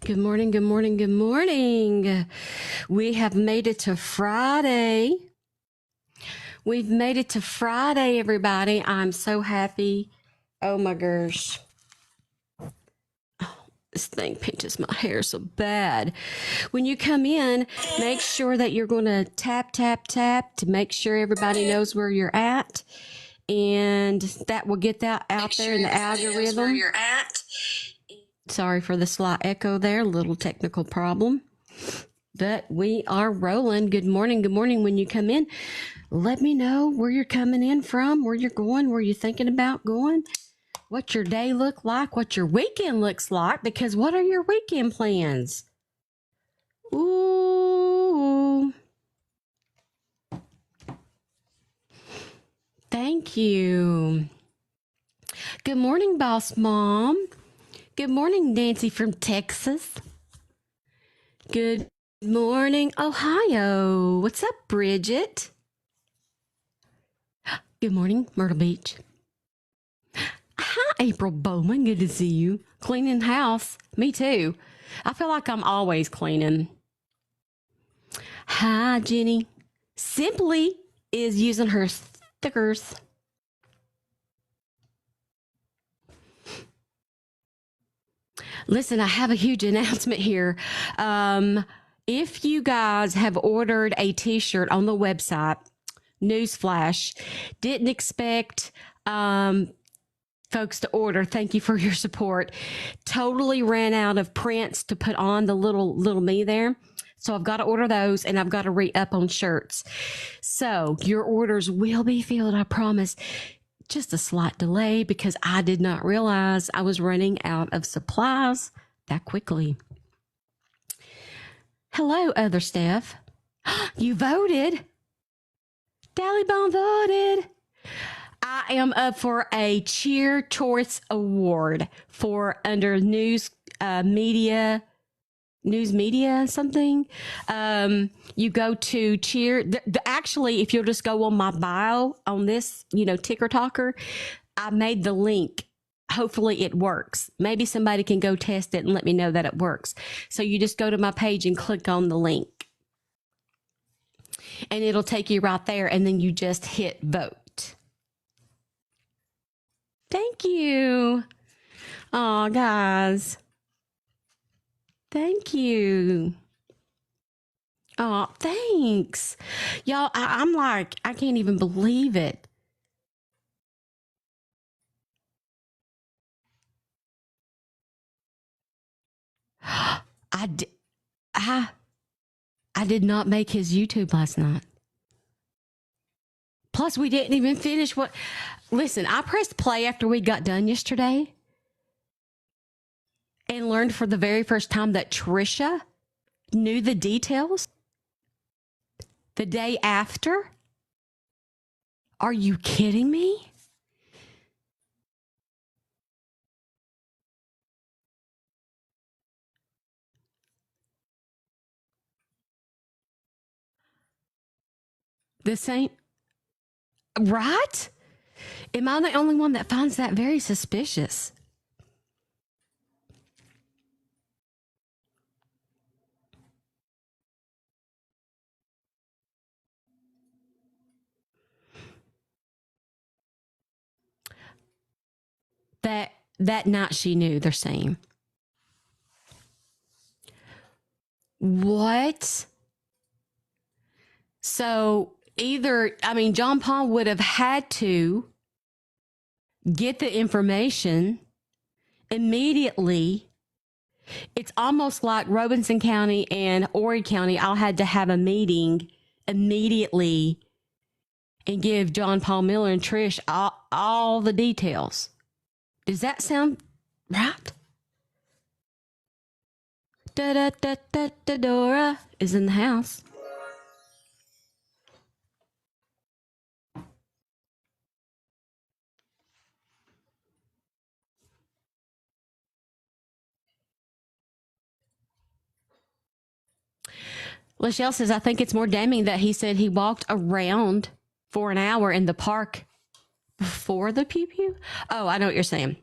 Good morning, good morning, good morning. We have made it to Friday. We've made it to Friday, everybody. I'm so happy. Oh my gosh. Oh, this thing pinches my hair so bad. When you come in, make sure that you're going to tap, tap, tap to make sure everybody knows where you're at. And that will get that out there in the algorithm. Where you're at. Sorry for the slight echo there, a little technical problem. But we are rolling. Good morning. Good morning. When you come in, let me know where you're coming in from, where you're going, where you're thinking about going, what your day look like, what your weekend looks like, because what are your weekend plans? Ooh. Thank you. Good morning, Boss Mom. Good morning, Nancy from Texas. Good morning, Ohio. What's up, Bridget? Good morning, Myrtle Beach. Hi, April Bowman. Good to see you. Cleaning house. Me too. I feel like I'm always cleaning. Hi, Jenny. Simply is using her stickers. Listen, I have a huge announcement here. If you guys have ordered a t-shirt on the website, newsflash, didn't expect folks to order. Thank you for your support. Totally ran out of prints to put on the little me there. So I've got to order those, and I've got to re-up on shirts. So your orders will be filled, I promise. Just a slight delay because I did not realize I was running out of supplies that quickly. Hello, other Steph. You voted. Dallybone voted. I am up for a Cheer Choice Award for under news media something. You go to Cheer. Actually, if you'll just go on my bio on this, Ticker Talker, I made the link. Hopefully it works. Maybe somebody can go test it and let me know that it works. So you just go to my page and click on the link. And it'll take you right there, and then you just hit vote. Thank you. Oh, guys. Thank you. Oh, thanks. Y'all, I'm like, I can't even believe it. I did not make his YouTube last night. Plus, we didn't even finish what. Listen, I pressed play after we got done yesterday and learned for the very first time that Trisha knew the details the day after. Are you kidding me? The same, right? Am I the only one that finds that very suspicious? That night she knew, they're saying. What? So John Paul would have had to get the information immediately. It's almost like Robinson County and Horry County all had to have a meeting immediately and give John Paul Miller and Trish all the details. Does that sound right? Dora is in the house. Lachelle says, I think it's more damning that he said he walked around for an hour in the park before the pew pew. Oh, I know what you're saying.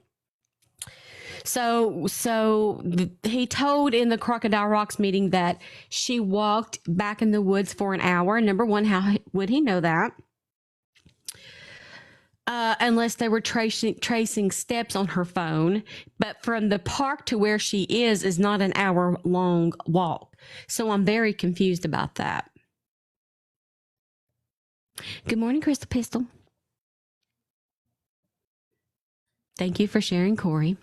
He told in the Crocodile Rocks meeting that she walked back in the woods for an hour. Number one, how would he know that? Unless they were tracing steps on her phone. But from the park to where she is not an hour-long walk. So I'm very confused about that. Good morning, Crystal Pistol. Thank you for sharing, Corey.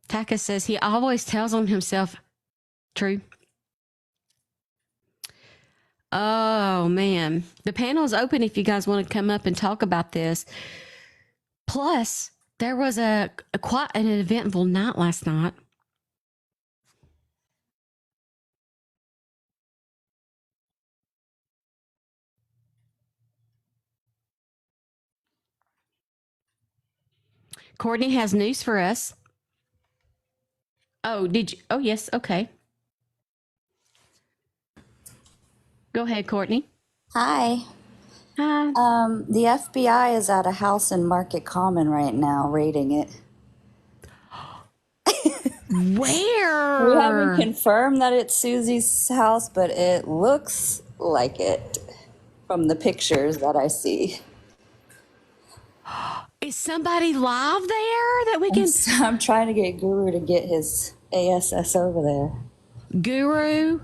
Taka says he always tells on himself. True. Oh, man. The panel is open if you guys want to come up and talk about this. Plus, there was quite an eventful night last night. Courtney has news for us. Oh, did you? Oh, yes. Okay. Go ahead, Courtney. Hi. Hi. The FBI is at a house in Market Common right now, raiding it. Where? We haven't confirmed that it's Susie's house, but it looks like it from the pictures that I see. Is somebody live there that we can? I'm trying to get Guru to get his ASS over there. Guru,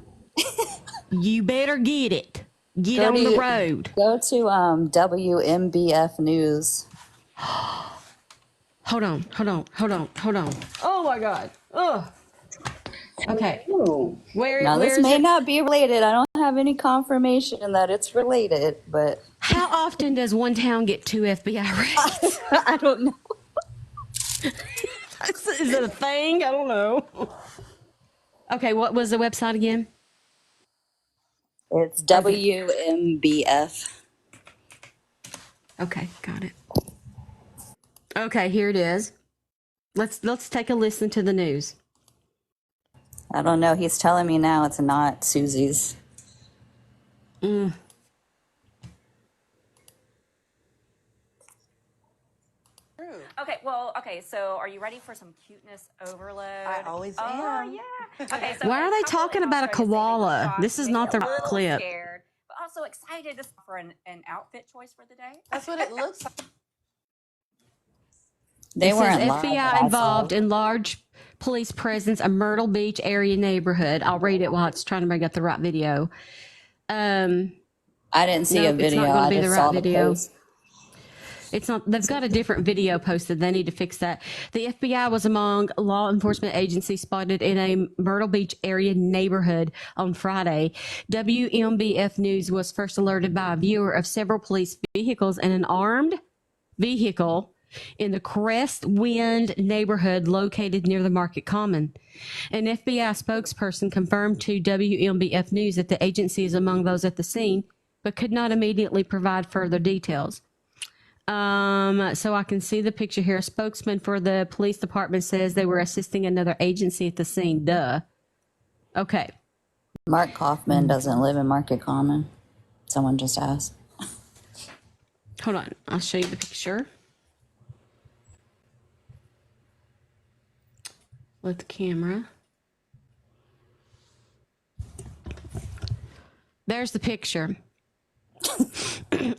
you better get it. Get on the road. Go to WMBF News. Hold on. Oh my God. Oh. Okay. Now this may not be related. I don't have any confirmation that it's related, but how often does one town get 2 FBI raids? I don't know. Is it a thing? I don't know. Okay, what was the website again? It's WMBF. Okay, got it. Okay, here it is. Let's take a listen to the news. I don't know. He's telling me now it's not Susie's. Okay, so are you ready for some cuteness overload? I always am. Oh, yeah. Okay, so why are they talking about a koala? This is not the clip. Scared, but also excited for an outfit choice for the day. That's what it looks like. They weren't FBI involved in large police presence in Myrtle Beach area neighborhood. I'll read it while it's trying to bring up the right video. I didn't see a video. It's not going to be I the just right saw video. the post. It's not. They've got a different video posted. They need to fix that. The FBI was among law enforcement agencies spotted in a Myrtle Beach area neighborhood on Friday. WMBF News was first alerted by a viewer of several police vehicles and an armed vehicle in the Crestwind neighborhood located near the Market Common. An FBI spokesperson confirmed to WMBF News that the agency is among those at the scene, but could not immediately provide further details. So I can see the picture here. A spokesman for the police department says they were assisting another agency at the scene. Duh. Okay. Mark Kaufman doesn't live in Market Common. Someone just asked. Hold on. I'll show you the picture. With the camera. There's the picture.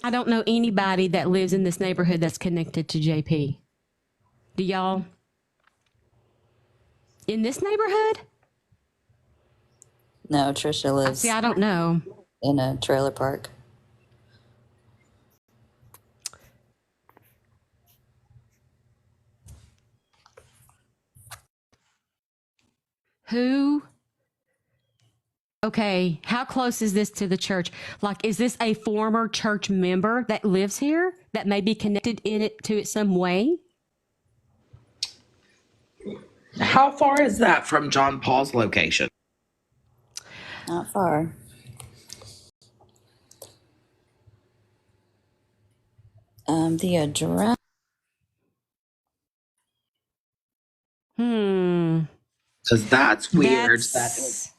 I don't know anybody that lives in this neighborhood that's connected to JP. Do y'all? In this neighborhood? No, Trisha lives See, I don't know. in a trailer park. Who? Okay, how close is this to the church? Like, is this a former church member that lives here that may be connected to it some way? How far is that from John Paul's location? Not far. The address. Because that's weird. That's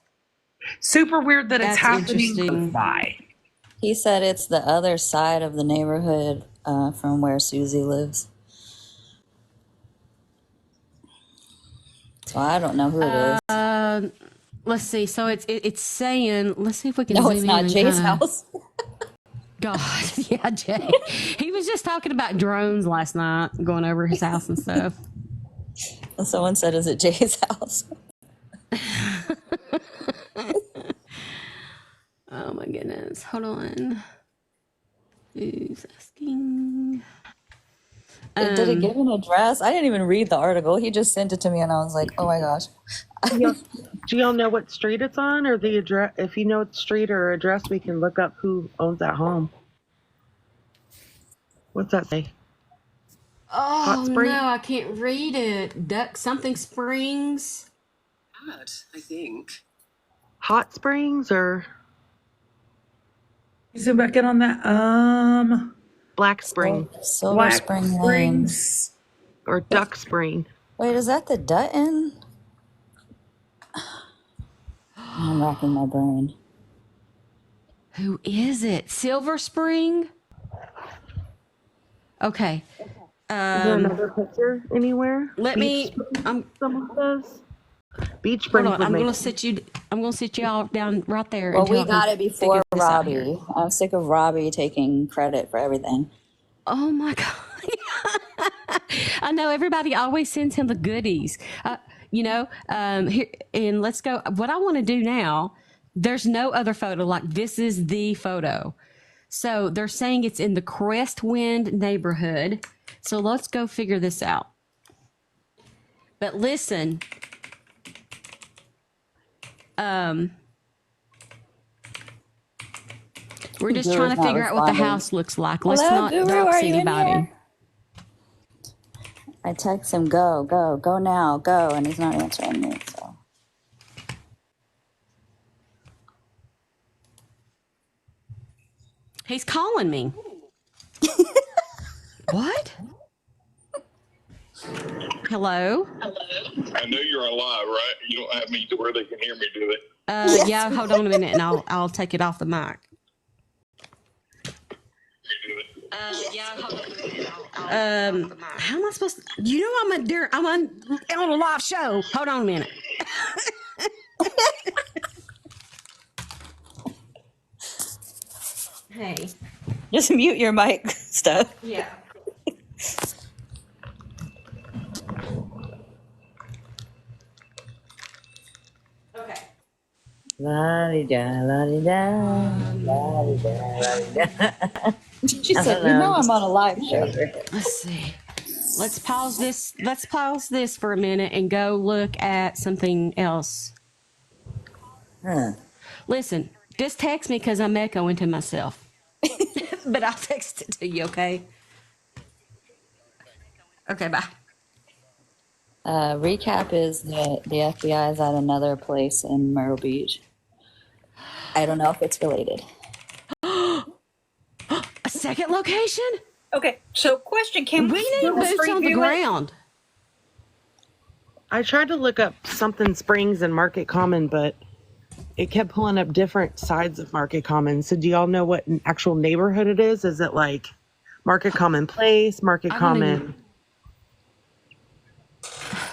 super weird that it's happening close by. He said it's the other side of the neighborhood from where Susie lives. So I don't know who it is. Let's see. So it's saying. Let's see if we can. No, zoom it's in not and Jay's kinda, house. God, yeah, Jay. He was just talking about drones last night, going over his house and stuff. And someone said, "Is it Jay's house?" Oh my goodness. Hold on. Who's asking? Did it give an address? I didn't even read the article. He just sent it to me, and I was like, "Oh my gosh." Do y'all know what street it's on, or the address? If you know the street or address, we can look up who owns that home. What's that say? Oh Spring? no, I can't read it. Duck something Springs. I think. Hot Springs or Zoom back in on that. Black Spring Silver Black Spring Lane. Springs. or Duck Spring? Wait, is that the Dutton? I'm racking my brain. Who is it? Silver Spring? Okay. Is there another picture anywhere? Let Beach me. Springs, someone says. Beach Hold Springs on. would I'm make gonna sit you. I'm gonna sit y'all down right there. Well, until we I can got it before figure this out here. Robbie. I'm sick of Robbie taking credit for everything. Oh my God. I know everybody always sends him the goodies. Here, and let's go. What I want to do now, there's no other photo. Like, this is the photo. So they're saying it's in the Crestwind neighborhood. So let's go figure this out. But listen, we're just trying to figure out what the house looks like. Let's Hello, not Guru, dox are you in anybody. here? I text him, go now, go, and he's not answering me. So He's calling me. What? Hello? I know you're alive, right? You don't have me to where they can hear me, do they? Yes, Yeah, we hold on a minute and I'll take it off the mic. How am I supposed to? You know I'm on a live show. Hold on a minute. Hey. just mute your mic, Steph. Yeah. Okay. La-di-da, la-di-da, la-di-da, la-di-da. She said, "You know I'm on a live show." Let's see. Let's pause this. Let's pause this for a minute and go look at something else. Huh. Listen, just text me because I'm echoing to myself. But I'll text it to you, okay? Okay, bye. Recap is that the FBI is at another place in Myrtle Beach. I don't know if it's related. A second location? Okay, so question: Can We need Google boots Street on the View it? ground. I tried to look up something Springs and Market Common, but it kept pulling up different sides of Market Common. So do y'all know what an actual neighborhood it is? Is it like Market Common Place, Market I don't Common? even-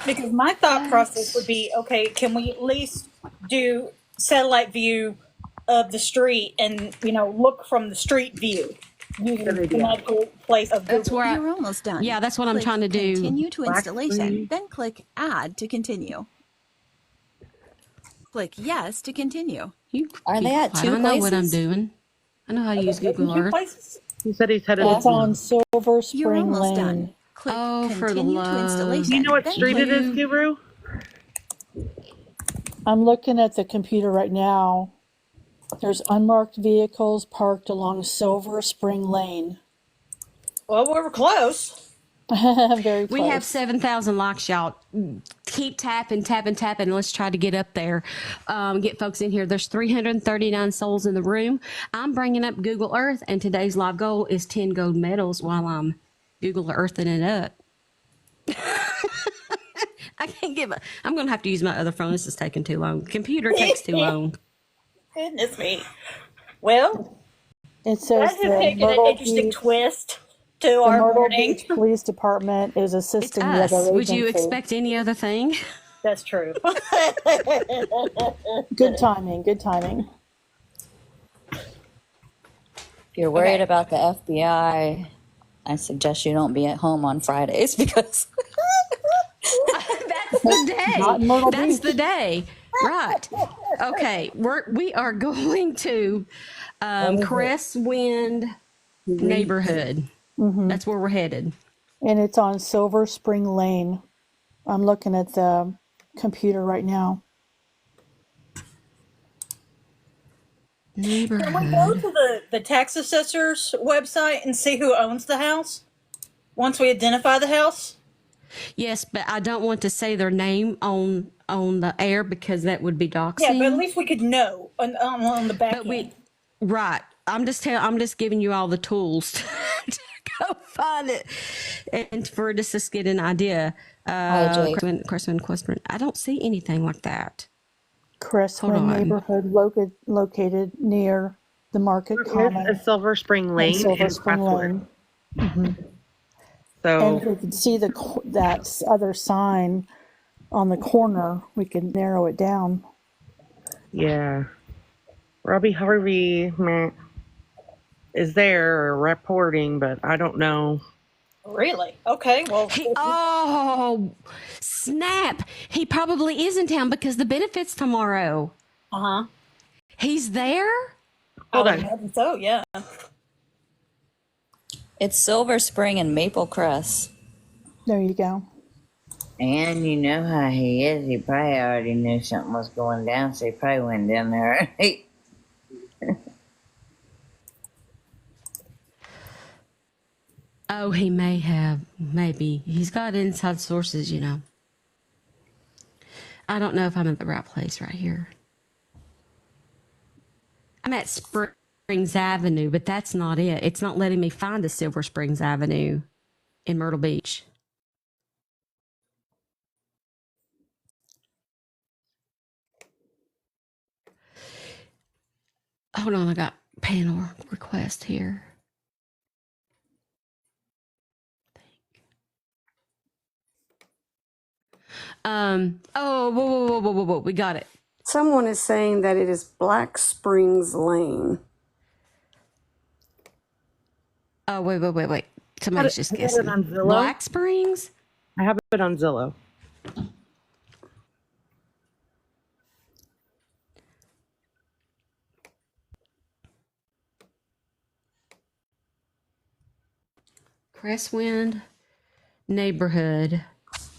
Because my thought process would be, okay, can we at least do satellite view of the street and, look from the street view using the magical place of Google? That's where You're almost done. Yeah, that's what I'm Click trying to do. Continue to Black installation, screen. then click Add to continue. Click Yes to continue. You Are keep they at quiet. two I know what I'm places? doing. I know how to use Google Two Earth. places? He said he's headed It's to on Silver You're Spring almost Lane. done. Click Oh, for the Continue to love. installation. You know what then street it is, Blue. Guru? I'm looking at the computer right now. There's unmarked vehicles parked along Silver Spring Lane. Well, we were close. Very close. We have 7,000 likes, y'all. Keep tapping. Let's try to get up there. Get folks in here. There's 339 souls in the room. I'm bringing up Google Earth, and today's live goal is 10 gold medals while I'm Google Earthing it up. I can't give it. I'm going to have to use my other phone. This is taking too long. Computer takes too long. Goodness me. Well, It says that has the taken an Myrtle interesting Beach, twist to the our Myrtle morning. Beach Police Department is It's assisting the us. other Would you agency. expect any other thing? That's true. Good timing. Good timing. If you're worried Okay. about the FBI, I suggest you don't be at home on Fridays because That's the Not day. in Myrtle That's the Beach. day. Right. Okay. We are going to Crestwind neighborhood. That's where we're headed. And it's on Silver Spring Lane. I'm looking at the computer right now. Can we go Neighborhood. to the tax assessor's website and see who owns the house once we identify the house? Yes, but I don't want to say their name on the air because that would be Yeah, but at doxing. least we could know on the back But end. right. I'm just giving you all the tools to go find it and for just to get an idea. Hi, Jake. Crestwind. I don't see anything like that. Crestwind on. neighborhood located near the Market It's Common a Silver Spring and Lane Silver in Spring Crestwood. Lane. And So if we could see that other sign on the corner, we could narrow it down. yeah, Robbie Harvey is there reporting, but I don't know. Really? Okay. Well, Oh, snap. He probably is in town because the benefits tomorrow. uh huh. He's there? Hold I on. would imagine so. Yeah. It's Silver Spring and Maple Crest. There you go. And you know how he is. He probably already knew something was going down, so he probably went down there. Oh, he may have. Maybe. He's got inside sources, you know. I don't know if I'm at the right place right here. I'm at Springs Avenue, but that's not it. It's not letting me find a Silver Springs Avenue in Myrtle Beach. Hold on, I got panel request here. Oh, whoa. We got it. Someone is saying that it is Black Springs Lane. Oh, wait. Somebody's just I have guessing. it on Zillow. Black Springs? I have it on Zillow. Crestwind neighborhood.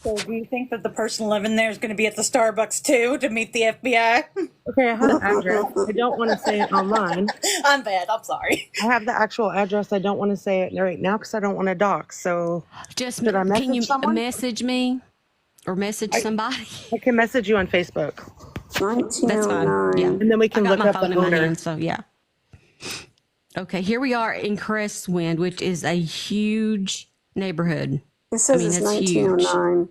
So, do you think that the person living there is going to be at the Starbucks too to meet the FBI? Okay, I have the address. I don't want to say it online. I'm bad. I'm sorry. I have the actual address. I don't want to say it right now because I don't want to dox. So Just should I can you message someone? message me or message somebody? I can message you on Facebook, That's fine. Yeah. 1909. and then we I can got look my up phone the in my owner. hand, so yeah. Okay, here we are in Crestwind, which is a huge neighborhood. It says it's that's huge. 1909.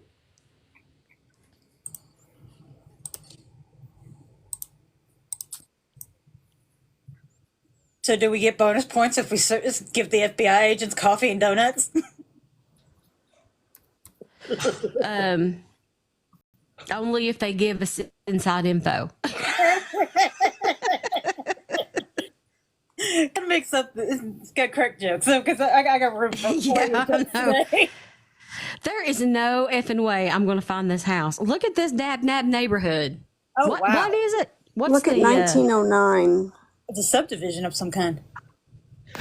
So, do we get bonus points if we give the FBI agents coffee and donuts? Only if they give us inside info. Gotta make something. It's got crack jokes, so because I got room for Yeah, I know. today. There is no effing way I'm going to find this house. Look at this dab nab neighborhood. Oh, what? wow. What is it? What's Look at the 1909. It's a subdivision of some kind.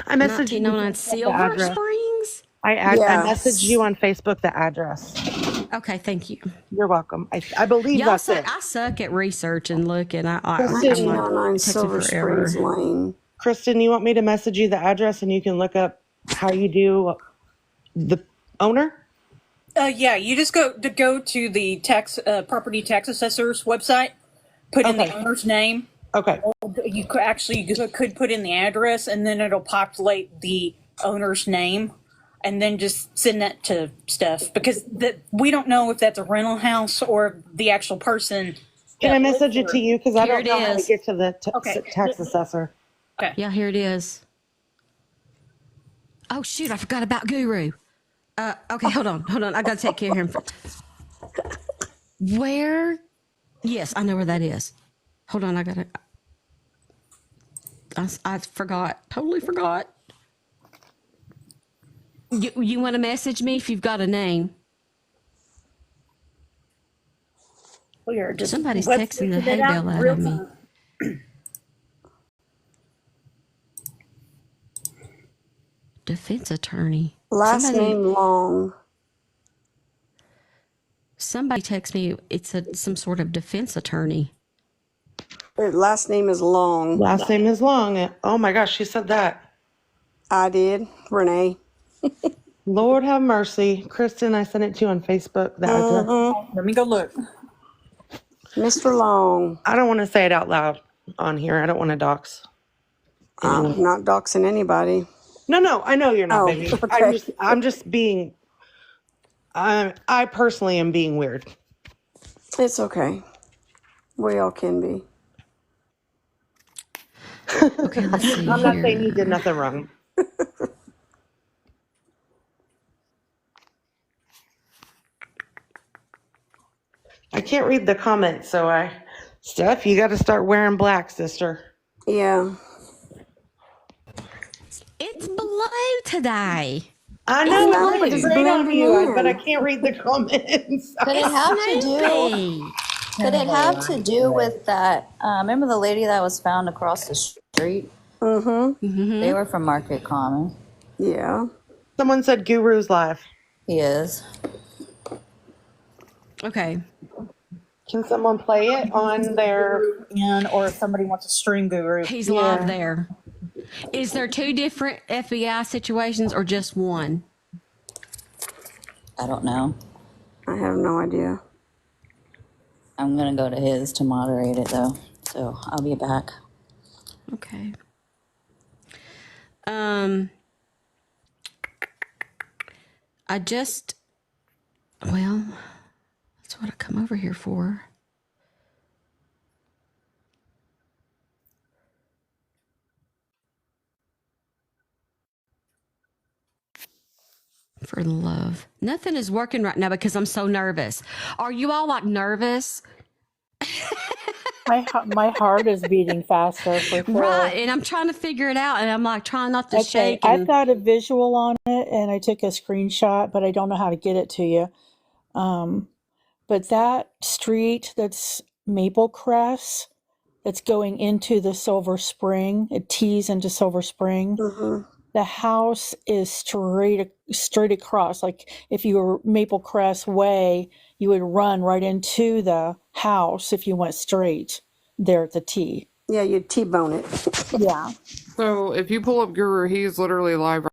I messaged you 1909 the Silver address. Springs? I Yes. messaged you on Facebook the address. Okay, thank you. You're welcome. I believe Y'all that's it. I suck at research and looking. I'm like, 1909 it takes me Silver forever. Springs Lane. Kristen, you want me to message you the address and you can look up how you do the owner? Yeah, you just go to the property tax assessor's website, put in the owner's name. Okay. You could put in the address, and then it'll populate the owner's name, and then just send that to Steph because we don't know if that's a rental house or the actual person. Can I message it to you? Because I Here don't it know how to is. get to the Okay. tax assessor. Yeah, here it is. Oh, shoot, I forgot about Guru. Okay, hold on. I got to take care of him. Where? Yes, I know where that is. Hold on, I forgot. Totally forgot. You want to message me if you've got a name? We are just Somebody's web texting the searching it hay out bell in out real of me. time. Defense attorney. Last name Long. Somebody text me. It's some sort of defense attorney. Last name is Long. Last name is Long. Oh my gosh, she said that. I did. Renee. Lord have mercy. Kristen, I sent it to you on Facebook. The address. Let me go look. Mr. Long. I don't want to say it out loud on here. I don't want to dox. I'm not doxing anybody. No, I know you're not, baby. Okay. I'm just being. I personally am being weird. It's okay. We all can be. Okay, let's see. I'm not saying you did nothing wrong. I can't read the comments, so Steph, you got to start wearing black, sister. Yeah. It's blue today. I know it looks It's great on blending you, in. but I can't read the comments. Could it have to do? Could it have to do with that? Remember the lady that was found across the street? Mm-hmm. They were from Market Common. Yeah. Someone said Guru's live. He is. Okay. Can someone play it on their? Or if somebody wants to stream Guru. He's live there. Is there two different FBI situations or just one? I don't know. I have no idea. I'm going to go to his to moderate it, though. So I'll be back. Okay. That's what I come over here for. For love. Nothing is working right now because I'm so nervous. Are you all like nervous? My heart is beating faster for sure. Right, and I'm trying to figure it out, and I'm like trying not to shake. I've got a visual on it, and I took a screenshot, but I don't know how to get it to you. But that street that's Maple Crest, that's going into the Silver Spring, it tees into Silver Spring. The house is straight across. Like if you were Maple Crest Way, you would run right into the house if you went straight there at the T. Yeah, you'd T-bone it. Yeah. So if you pull up Guru, he's literally live right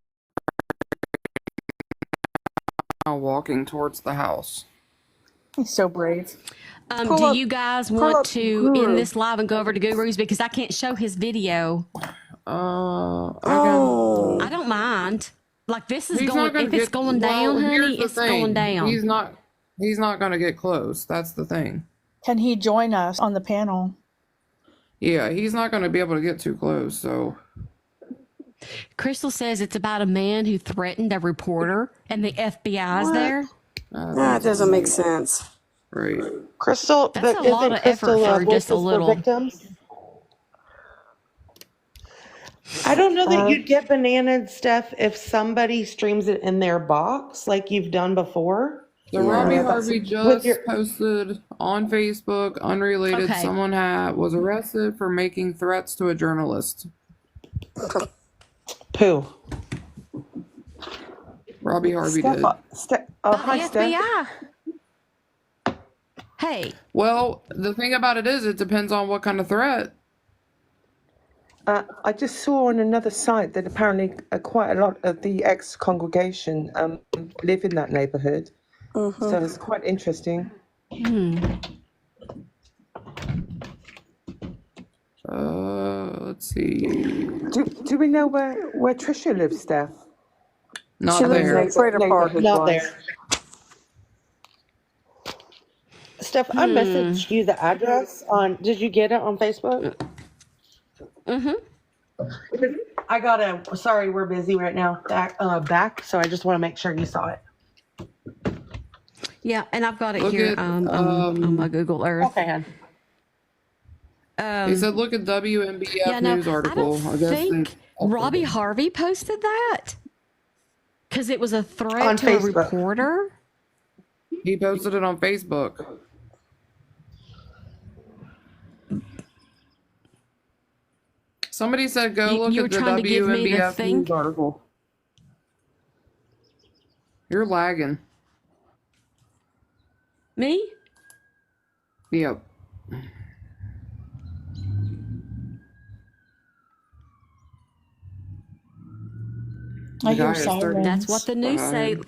now walking towards the house. He's so brave. Do you guys want to end this live and go over to Guru's because I can't show his video? I don't mind. Like this is going. If it's going down, honey, it's going down. He's not going to get close. That's the thing. Can he join us on the panel? Yeah, he's not going to be able to get too close. So, Crystal says it's about a man who threatened a reporter, and the FBI's there. That doesn't make sense. Right, Crystal. That's a lot of effort for just a little. Victims? I don't know that you'd get bananas, Steph, if somebody streams it in their box like you've done before. So Robbie Harvey just posted on Facebook, unrelated, someone was arrested for making threats to a journalist. Pooh. Robbie Harvey did. Hi, FBI. Hey. Well, the thing about it is, it depends on what kind of threat. I just saw on another site that apparently quite a lot of the ex-congregation live in that neighborhood. So it's quite interesting. Let's see. Do we know where Trisha lives, Steph? Not there. Not there. Steph, I messaged you the address on. Did you get it on Facebook? I got sorry, we're busy right now. Back, so I just want to make sure you saw it. Yeah, and I've got it Look here at on my Google Earth. Okay, hon. They said look at WMBF news article. I don't think Robbie Harvey posted that because it was a threat On to Facebook. a reporter. He posted it on Facebook. Somebody said go look you at were the trying to give me the WMBF thing? news article. You're lagging. Me? Yep. I hear sirens. That's what the news say.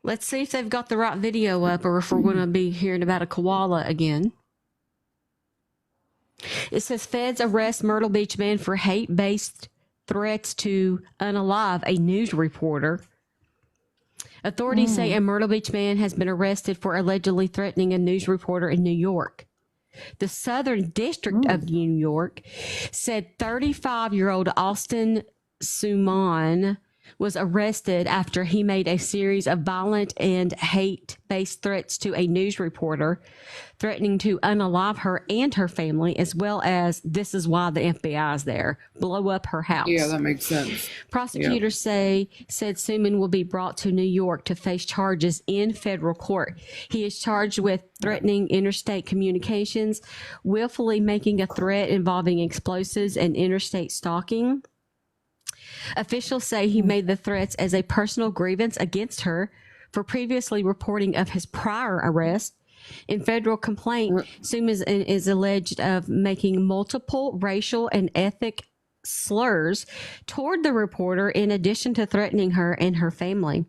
Let's see if they've got the right video up or if we're going to be hearing about a koala again. It says feds arrest Myrtle Beach man for hate-based threats to unalive a news reporter. Authorities say a Myrtle Beach man has been arrested for allegedly threatening a news reporter in New York. The Southern District of New York said 35-year-old Austin Suman was arrested after he made a series of violent and hate-based threats to a news reporter, threatening to unalive her and her family, as well as, this is why the FBI is there, blow up her house. Yeah, that makes sense. Prosecutors said Suman will be brought to New York to face charges in federal court. He is charged with threatening interstate communications, willfully making a threat involving explosives, and interstate stalking. Officials say he made the threats as a personal grievance against her for previously reporting of his prior arrest. In federal complaint, Suman is alleged of making multiple racial and ethnic slurs toward the reporter in addition to threatening her and her family.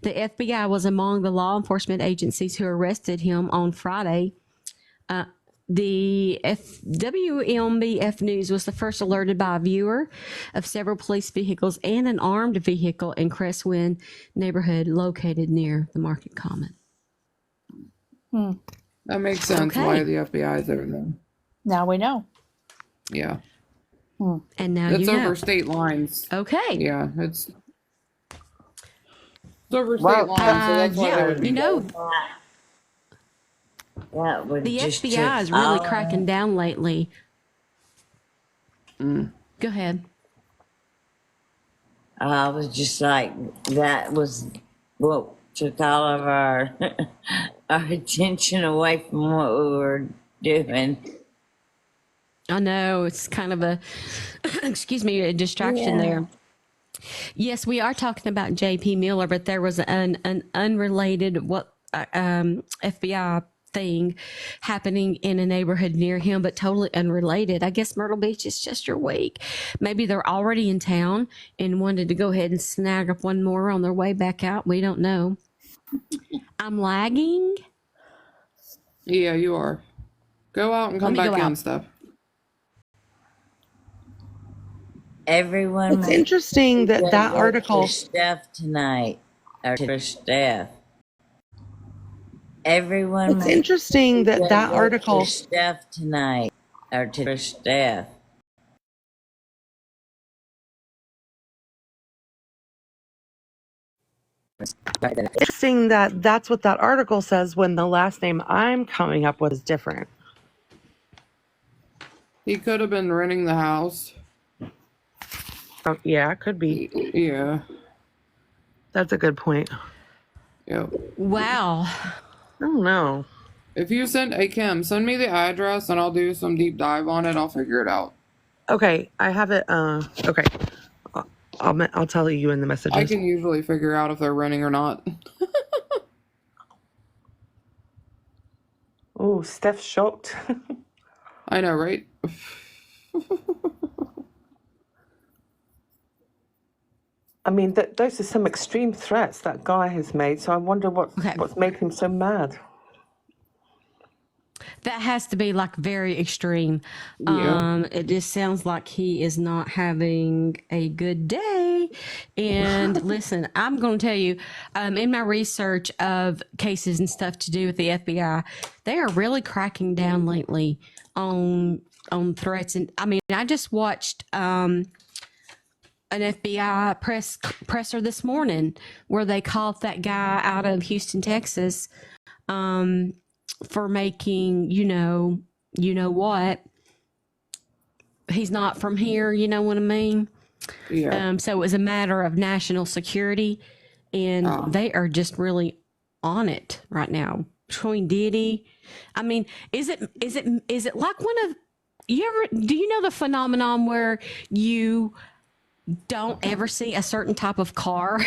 The FBI was among the law enforcement agencies who arrested him on Friday. The WMBF News was the first alerted by a viewer of several police vehicles and an armed vehicle in Crestwind neighborhood located near the Market Common. That makes sense why the FBI is over there. Now we know. Yeah. And now it's you know. over state lines. Okay. Yeah, it's over state lines, so that's why they would be the FBI is really cracking down lately. Go ahead. I was just like, that was what took all of our our attention away from what we were doing. I know it's kind of a excuse me, a distraction there. Yes, we are talking about JP Miller, but there was an unrelated FBI thing happening in a neighborhood near him, but totally unrelated. I guess Myrtle Beach is just your week. Maybe they're already in town and wanted to go ahead and snag up one more on their way back out. We don't know. I'm lagging. Yeah, you are. Go out and come back in, Steph. Everyone. It's interesting that that article. Steph tonight, or for Steph. Everyone. It's interesting that that article. Steph tonight, or to Steph. Interesting that that's what that article says when the last name I'm coming up with is different. He could have been renting the house. Yeah, it could be. Yeah. That's a good point. Yep. Wow. I don't know. If you send Kim, send me the address and I'll do some deep dive on it. I'll figure it out. Okay, I have it. Okay, I'll tell you in the messages. I can usually figure out if they're renting or not. Oh, Steph's shocked. I know, right? I mean, those are some extreme threats that guy has made. So I wonder what's made him so mad. That has to be like very extreme. Yeah. It just sounds like he is not having a good day. And listen, I'm going to tell you, in my research of cases and stuff to do with the FBI, they are really cracking down lately on threats. And I mean, I just watched an FBI presser this morning where they called that guy out of Houston, Texas, for making, you know what. He's not from here, you know what I mean? Yeah. So it was a matter of national security, and they are just really on it right now. Between Diddy, I mean, is it like one of do you know the phenomenon where you don't ever see a certain type of car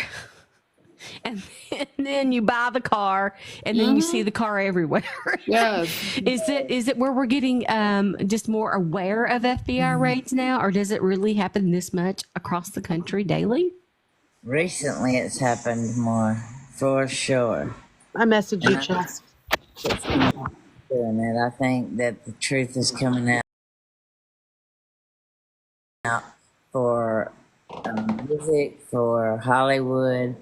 and then you buy the car and then you see the car everywhere? Yes. Is it where we're getting just more aware of FBI raids now, or does it really happen this much across the country daily? Recently, it's happened more, for sure. I messaged you, Chess. It's doing it. I think that the truth is coming out for music, for Hollywood.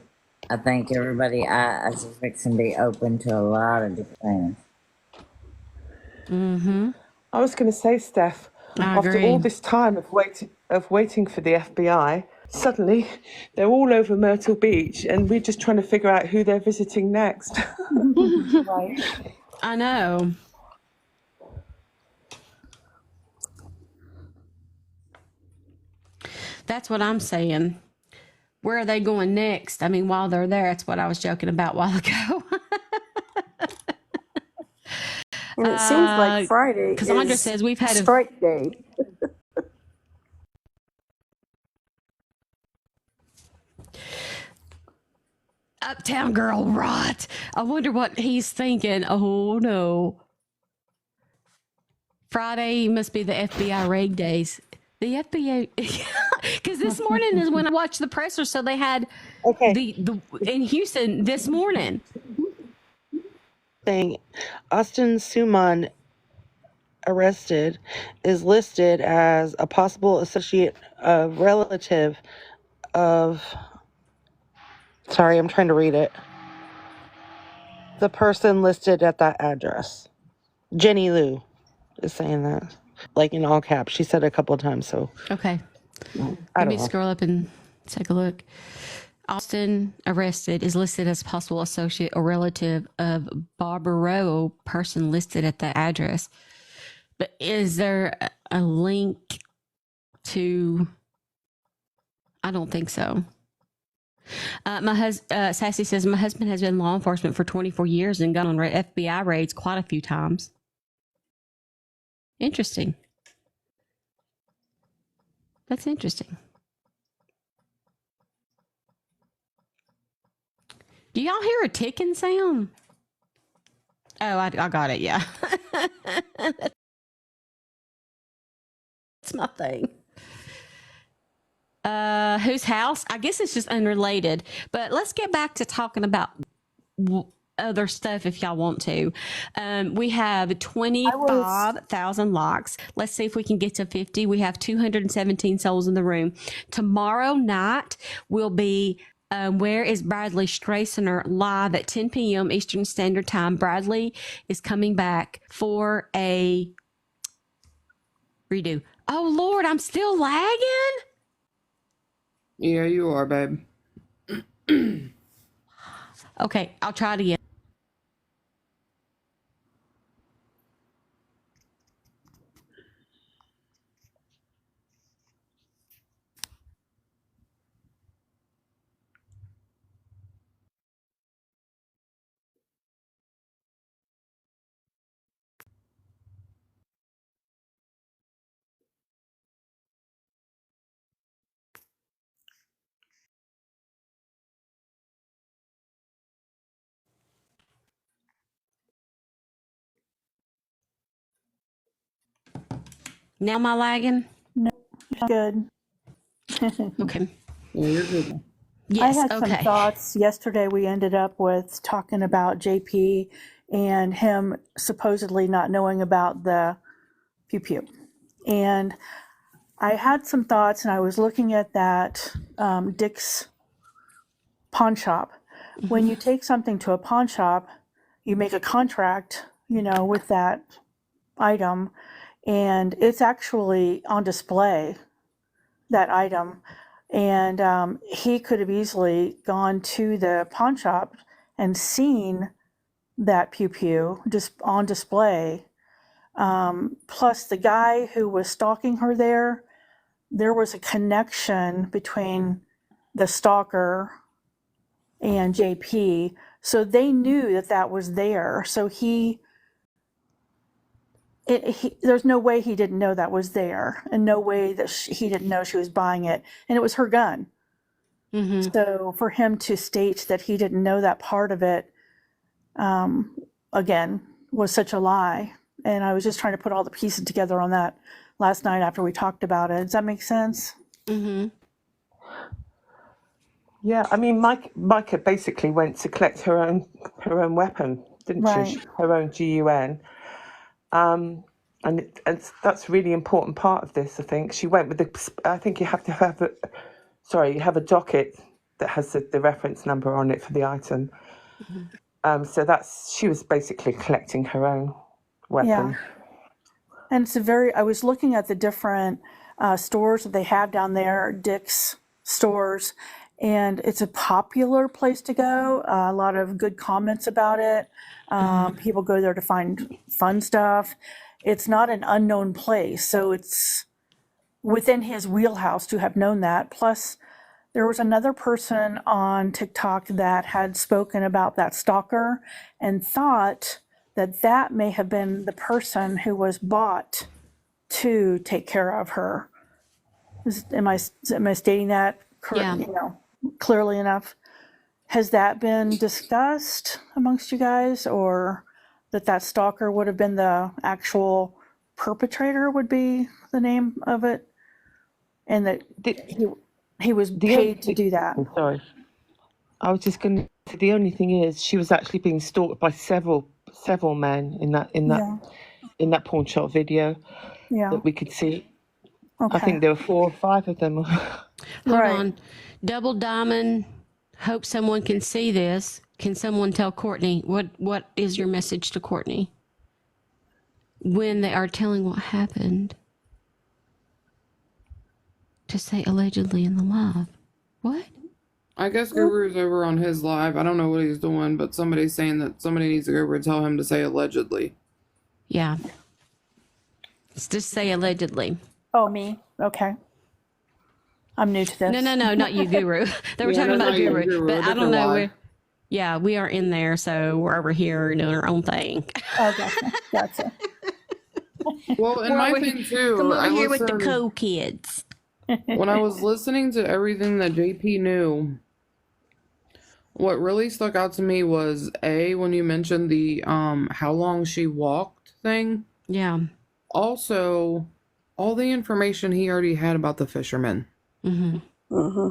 I think everybody, I suspect, can be open to a lot of different things. I was going to say, Steph, I after agree. all this time of waiting for the FBI, suddenly they're all over Myrtle Beach, and we're just trying to figure out who they're visiting next. Right. I know. That's what I'm saying. Where are they going next? I mean, while they're there, that's what I was joking about a while ago. And it seems like Friday Cassandra is says we've had a strike day. Uptown Girl rot. I wonder what he's thinking. Oh no. Friday must be the FBI raid days. The FBI, because this morning is when I watched the presser. So they had the in Houston this morning. Saying Austin Suman arrested is listed as a possible associate relative of. Sorry, I'm trying to read it. The person listed at that address. Jenny Lou is saying that, like in all caps. She said it a couple of times. So Okay. I Let don't me know. scroll up and take a look. Austin arrested is listed as possible associate or relative of Barbaro, person listed at the address. But is there a link to? I don't think so. Sassy says my husband has been in law enforcement for 24 years and gone on FBI raids quite a few times. Interesting. That's interesting. Do y'all hear a ticking sound? Oh, I got it. Yeah. That's my thing. Whose house? I guess it's just unrelated, but let's get back to talking about other stuff if y'all want to. We have 25,000 locks. Let's see if we can get to 50. We have 217 souls in the room. Tomorrow night will be Where is Bradley Strassner live at 10 p.m. Eastern Standard Time. Bradley is coming back for a redo. Oh, Lord, I'm still lagging? Yeah, you are, babe. Okay, I'll try it again. Now am I lagging? No, good. Okay. Yeah, you're good. Yes, I had some thoughts. Yesterday we ended up with talking about JP and him supposedly not knowing about the pew pew. And I had some thoughts, and I was looking at that Dick's pawn shop. When you take something to a pawn shop, you make a contract, with that item, and it's actually on display, that item. And he could have easily gone to the pawn shop and seen that pew pew just on display. Plus, the guy who was stalking her there was a connection between the stalker and JP. So they knew that that was there. So there's no way he didn't know that was there, and no way that he didn't know she was buying it. And it was her gun. Mm-hmm. So for him to state that he didn't know that part of it, again, was such a lie. And I was just trying to put all the pieces together on that last night after we talked about it. Does that make sense? Mm-hmm. Yeah, I mean, Micah basically went to collect her own weapon, didn't Right. she? Her own GUN. And that's a really important part of this, I think. She went with I think you have to have you have a docket that has the reference number on it for the item. Mm-hmm. So she was basically collecting her own weapon. Yeah. And I was looking at the different stores that they have down there, Dick's stores, and it's a popular place to go. A lot of good comments about it. People go there to find fun stuff. It's not an unknown place, so it's within his wheelhouse to have known that. Plus, there was another person on TikTok that had spoken about that stalker and thought that may have been the person who was bought to take care of her. Am I stating that correct? Yeah. Clearly enough? Has that been discussed amongst you guys, or that stalker would have been the actual perpetrator would be the name of it, and that he was paid to do that? I'm sorry. I was just going to say, the only thing is she was actually being stalked by several men in that pawn shop video that we could see. Okay. I think there were 4 or 5 of them. Hold on. Double Diamond, hope someone can see this. Can someone tell Courtney what is your message to Courtney when they are telling what happened? To say allegedly in the live. What? I guess Guru's over on his live. I don't know what he's doing, but somebody's saying that somebody needs to go over and tell him to say allegedly. Yeah. Just say allegedly. Oh, me? Okay. I'm new to this. No, not you, Guru. They were talking about Guru, but I don't know. We are in there, so we're over here doing our own thing. Oh, gotcha. Well, and my thing too. Come over here with the co-kids. When I was listening to everything that JP knew, what really stuck out to me was when you mentioned the how long she walked thing. Yeah. Also, all the information he already had about the fishermen. Mm-hmm. Mm-hmm.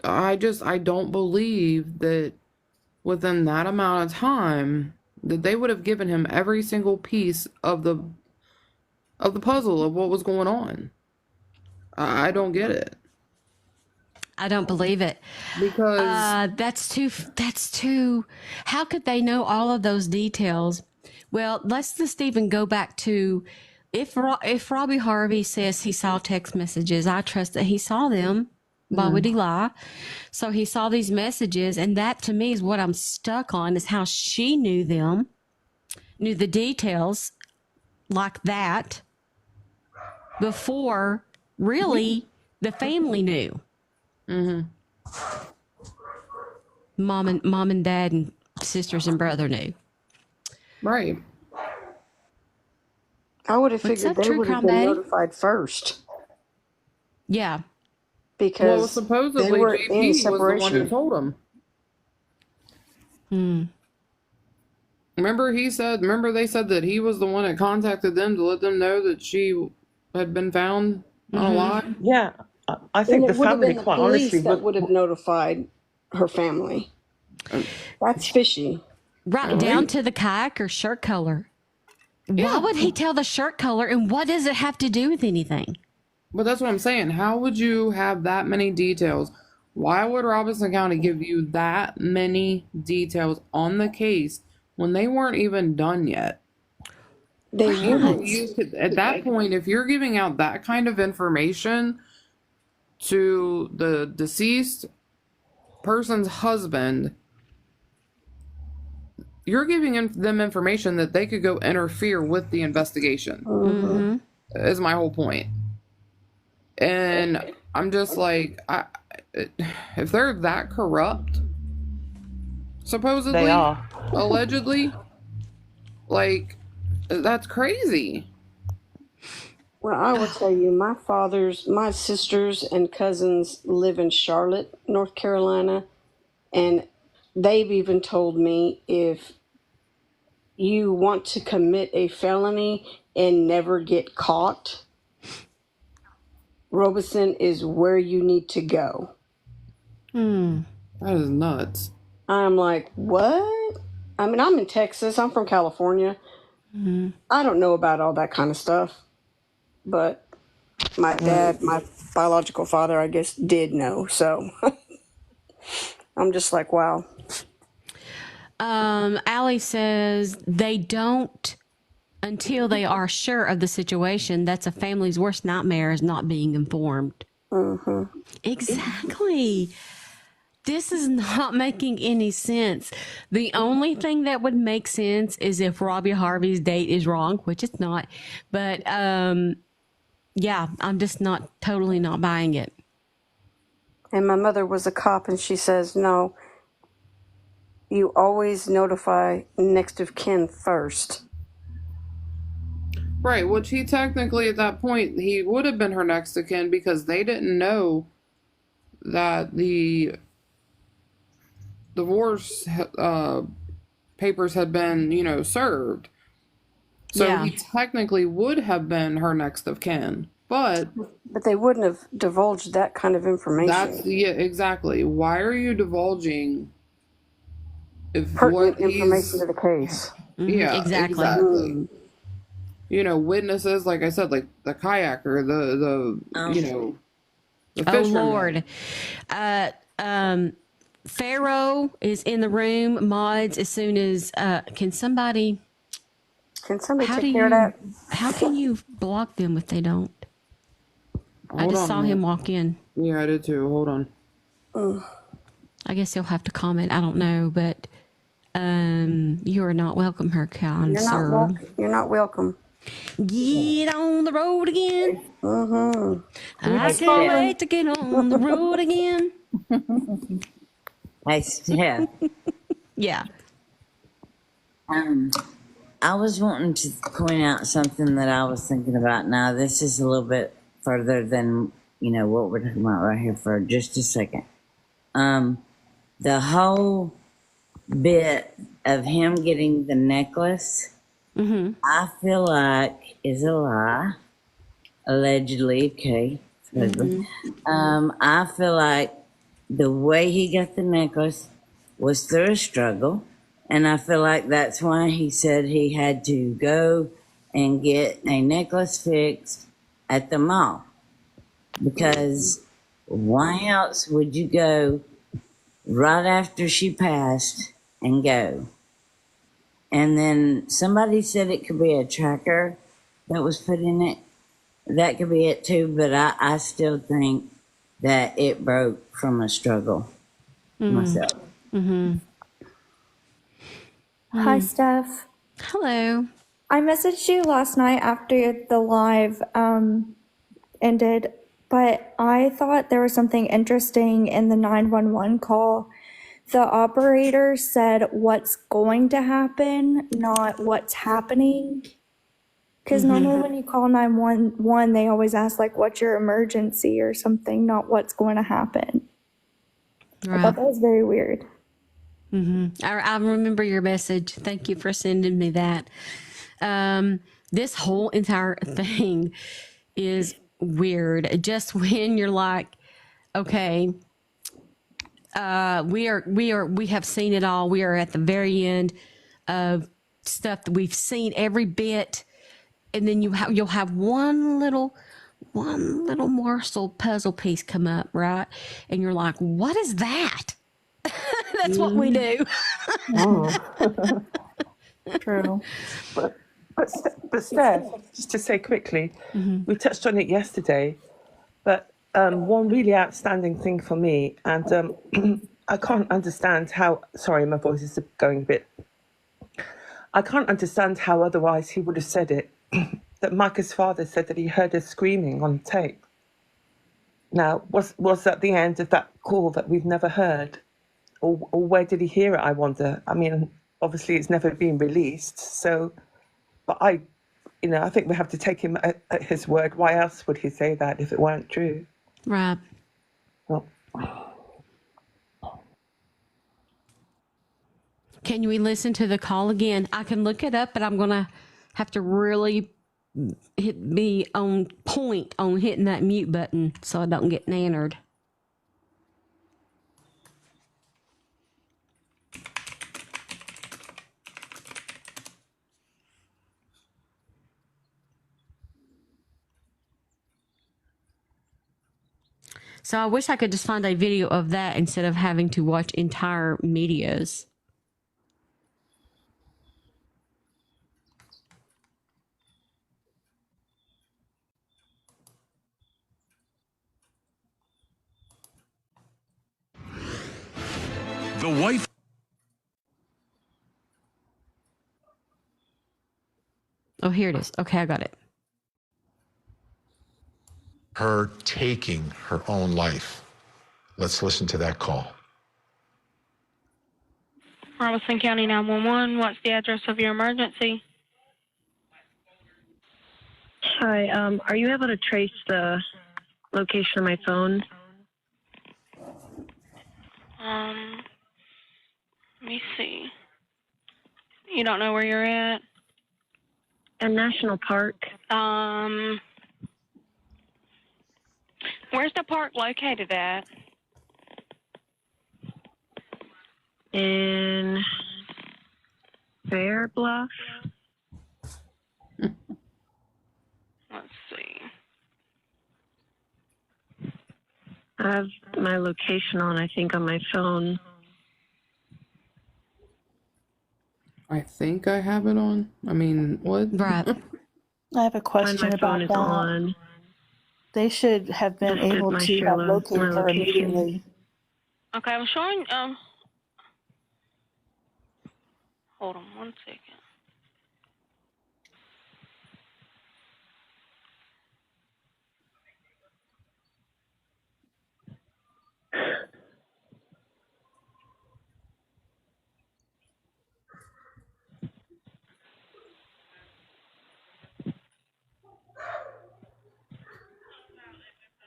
I don't believe that within that amount of time that they would have given him every single piece of the puzzle of what was going on. I don't get it. I don't believe it. Because that's too, how could they know all of those details? Well, let's just even go back to if Robbie Harvey says he saw text messages, I trust that he saw them. Why would he lie? So he saw these messages, and that to me is what I'm stuck on, is how she knew them, knew the details like that before really the family knew. Mm-hmm. Mom and dad and sisters and brother knew. Right. I would have figured they would have been notified first. Yeah. Because supposedly they were JP in was the one who separation. told him. Remember they said that he was the one that contacted them to let them know that she had been found on a lie? Yeah. I think the family, quite honestly, that would have notified her family. That's fishy. Right down to the kayak or shirt color. Why would he tell the shirt color, and what does it have to do with anything? But that's what I'm saying. How would you have that many details? Why would Robinson County give you that many details on the case when they weren't even done yet? They wouldn't. At that point, if you're giving out that kind of information to the deceased person's husband, you're giving them information that they could go interfere with the investigation. Mm-hmm. Is my whole point. And I'm just like, if they're that corrupt, supposedly, They are. allegedly, like, that's crazy. Well, I will tell you, my sisters and cousins live in Charlotte, North Carolina, and they've even told me if you want to commit a felony and never get caught, Robeson is where you need to go. That is nuts. I'm like, what? I mean, I'm in Texas. I'm from California. I don't know about all that kind of stuff. But my dad, my biological father, I guess, did know. So I'm just like, wow. Allie says they don't until they are sure of the situation. That's a family's worst nightmare, is not being informed. Exactly. This is not making any sense. The only thing that would make sense is if Robbie Harvey's date is wrong, which it's not. But yeah, I'm just totally not buying it. And my mother was a cop, and she says, no, you always notify next of kin first. Right, which he technically at that point, he would have been her next of kin because they didn't know that the divorce papers had been, served. So Yeah. he technically would have been her next of kin. But they wouldn't have divulged that kind of information. Yeah, exactly. Why are you divulging if Pertinent what information to the case? Yeah, exactly. Witnesses, like I said, like the kayaker, the Oh fisherman. Lord. Pharaoh is in the room. Mods, as soon as can somebody take care of that? How can you block them if they don't? I Hold just on saw a him minute. walk in. Yeah, I did too. Hold on. I guess he'll have to comment. I don't know, but you are not welcome here, kind sir. You're not welcome. Get on the road again. I Hey, can't Steph. wait to get on the road again. Hey, Steph. Yeah. I was wanting to point out something that I was thinking about. Now, this is a little bit further than, what we're talking about right here for just a second. The whole bit of him getting the necklace, I feel like is a lie. Allegedly, okay. I feel like the way he got the necklace was through a struggle. And I feel like that's why he said he had to go and get a necklace fixed at the mall. Because why else would you go right after she passed and go? And then somebody said it could be a tracker that was put in it. That could be it too, but I still think that it broke from a struggle myself. Hi, Steph. Hello. I messaged you last night after the live ended, but I thought there was something interesting in the 911 call. The operator said what's going to happen, not what's happening. Because normally when you call 911, they always ask, like, what's your emergency or something, not what's going to happen. I thought that was very weird. I remember your message. Thank you for sending me that. This whole entire thing is weird. Just when you're like, okay, we have seen it all. We are at the very end of stuff that we've seen every bit, and then you'll have one little morsel puzzle piece come up, right? And you're like, what is that? That's what we do. True. But Steph, just to say quickly, we touched on it yesterday, but one really outstanding thing for me, and I can't understand how, sorry, my voice is going a bit I can't understand how otherwise he would have said it. That Micah's father said that he heard her screaming on tape. Now, was that the end of that call that we've never heard? Or where did he hear it, I wonder? I mean, obviously it's never been released. So, but I think we have to take him at his word. Why else would he say that if it weren't true? Right. Well, can we listen to the call again? I can look it up, but I'm going to have to really be on point on hitting that mute button so I don't get nannered. So I wish I could just find a video of that instead of having to watch entire medias. The wife. Oh, here it is. Okay, I got it. Her taking her own life. Let's listen to that call. Robinson County 911, what's the address of your emergency? Hi, are you able to trace the location of my phone? Let me see. You don't know where you're at? In National Park. Where's the park located at? In Fair Bluff. Let's see. I have my location on, I think, on my phone. I think I have it on. I mean, what? Right. I have a question about that. On. They should have been able to have located her immediately. Okay, I'm showing. Hold on 1 second.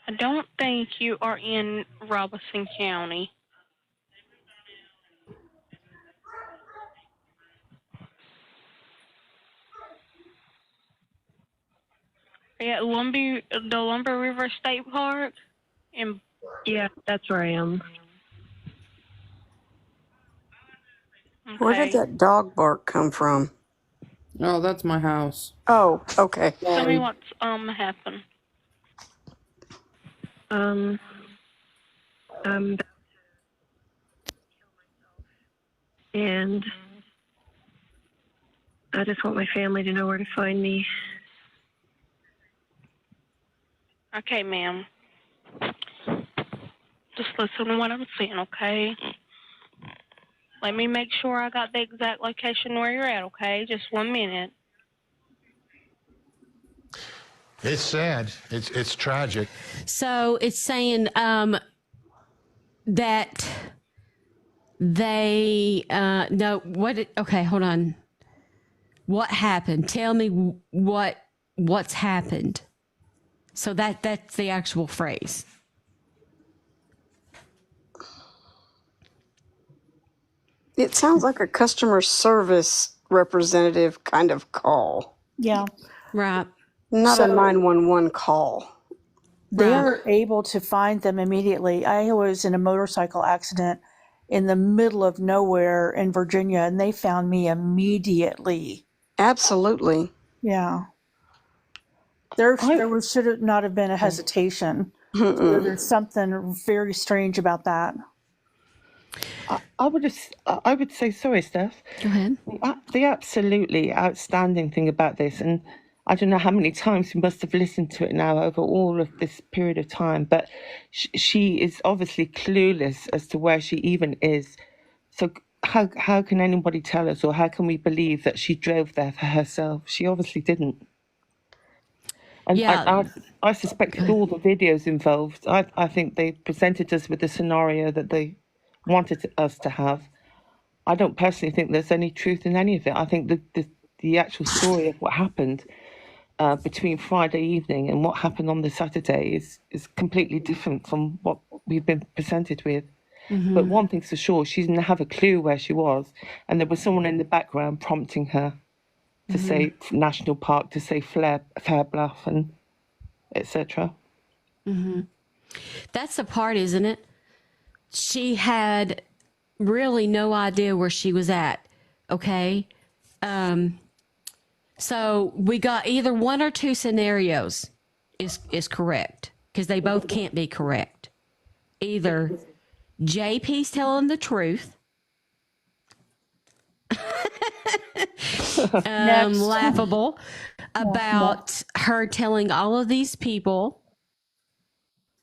I don't think you are in Robeson County. Are you at the Lumber River State Park? Yeah, that's where I am. Okay. Where did that dog bark come from? Oh, that's my house. Oh, okay. Tell me what's happened. And I just want my family to know where to find me. Okay, ma'am. Just listen to what I'm saying, okay? Let me make sure I got the exact location where you're at, okay? Just 1 minute. It's sad. It's tragic. So it's saying that they no what okay, hold on. What happened? Tell me what's happened. So that's the actual phrase. It sounds like a customer service representative kind of call. Yeah. Right. Not a 911 call. They're able to find them immediately. I was in a motorcycle accident in the middle of nowhere in Virginia, and they found me immediately. Absolutely. Yeah. There should not have been a hesitation. So there's something very strange about that. I would say, sorry, Steph. Go ahead. The absolutely outstanding thing about this, and I don't know how many times we must have listened to it now over all of this period of time, but she is obviously clueless as to where she even is. So how can anybody tell us, or how can we believe that she drove there for herself? She obviously didn't. And Yeah. I suspect with all the videos involved, I think they presented us with the scenario that they wanted us to have. I don't personally think there's any truth in any of it. I think the actual story of what happened between Friday evening and what happened on the Saturday is completely different from what we've been presented with. Mm-hmm. But one thing's for sure, she didn't have a clue where she was, and there was someone in the background prompting her to say National Park, to say Fair Bluff, and etc. Mm-hmm. That's the part, isn't it? She had really no idea where she was at. Okay. So we got either one or two scenarios is correct, because they both can't be correct. Either JP's telling the truth, laughable, about her telling all of these people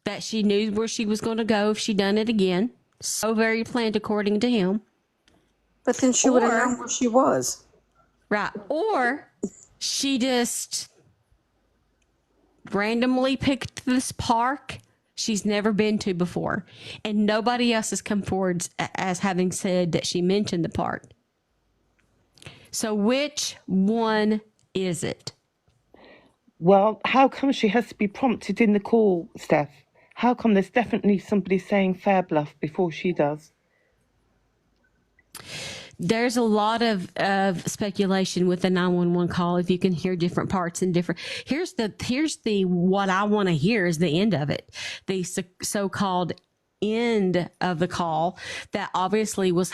that she knew where she was going to go if she done it again. So very planned according to him. But then she would have known where she was. Right. Or she just randomly picked this park she's never been to before, and nobody else has come forward as having said that she mentioned the park. So which one is it? Well, how come she has to be prompted in the call, Steph? How come there's definitely somebody saying Fair Bluff before she does? There's a lot of speculation with the 911 call. If you can hear different parts and different, here's the what I want to hear is the end of it, the so-called end of the call that obviously was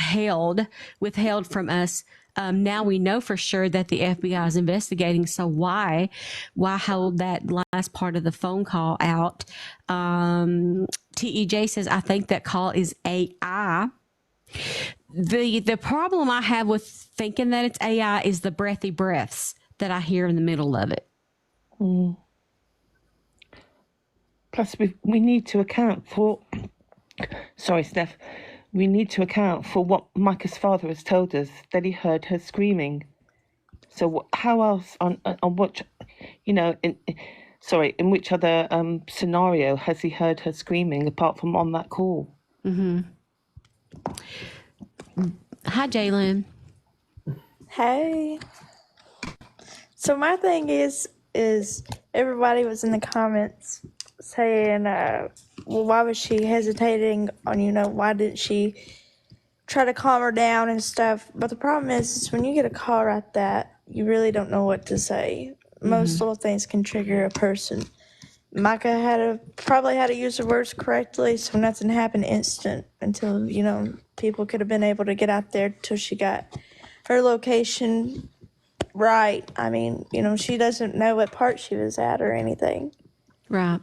withheld from us. Now we know for sure that the FBI is investigating. So why hold that last part of the phone call out? TEJ says, I think that call is AI. The problem I have with thinking that it's AI is the breathy breaths that I hear in the middle of it. Mm. Plus, we need to account for... Sorry, Steph. We need to account for what Micah's father has told us, that he heard her screaming. So how else, on what, in which other scenario has he heard her screaming apart from on that call? Mm-hmm. Hi, Jalen. Hey. So my thing is everybody was in the comments saying, well, why was she hesitating on, why didn't she try to calm her down and stuff? But the problem is when you get a call like that, you really don't know what to say. Most little things can trigger a person. Micah probably had to use the words correctly, so nothing happened instant until, people could have been able to get out there till she got her location right. I mean, she doesn't know what part she was at or anything. Right.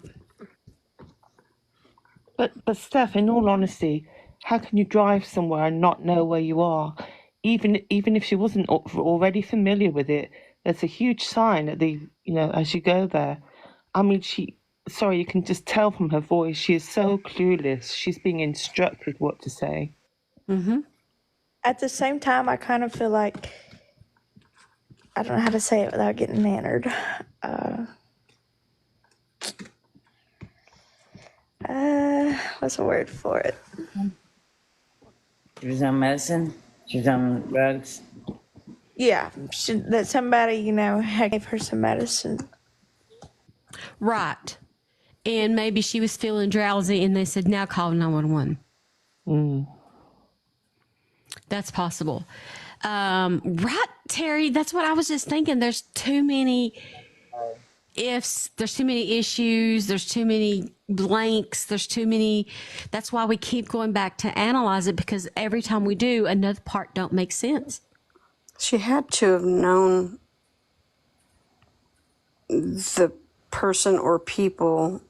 But Steph, in all honesty, how can you drive somewhere and not know where you are? Even if she wasn't already familiar with it, there's a huge sign at as you go there. I mean, you can just tell from her voice, she is so clueless. She's being instructed what to say. Mm-hmm. At the same time, I kind of feel like, I don't know how to say it without getting mannered. What's the word for it? She was on medicine? She was on drugs? Yeah, that somebody, gave her some medicine. Right. And maybe she was feeling drowsy and they said, now call 911. That's possible. Right, Terry, that's what I was just thinking. There's too many ifs, there's too many issues, there's too many blanks, that's why we keep going back to analyze it, because every time we do, another part don't make sense. She had to have known the person or people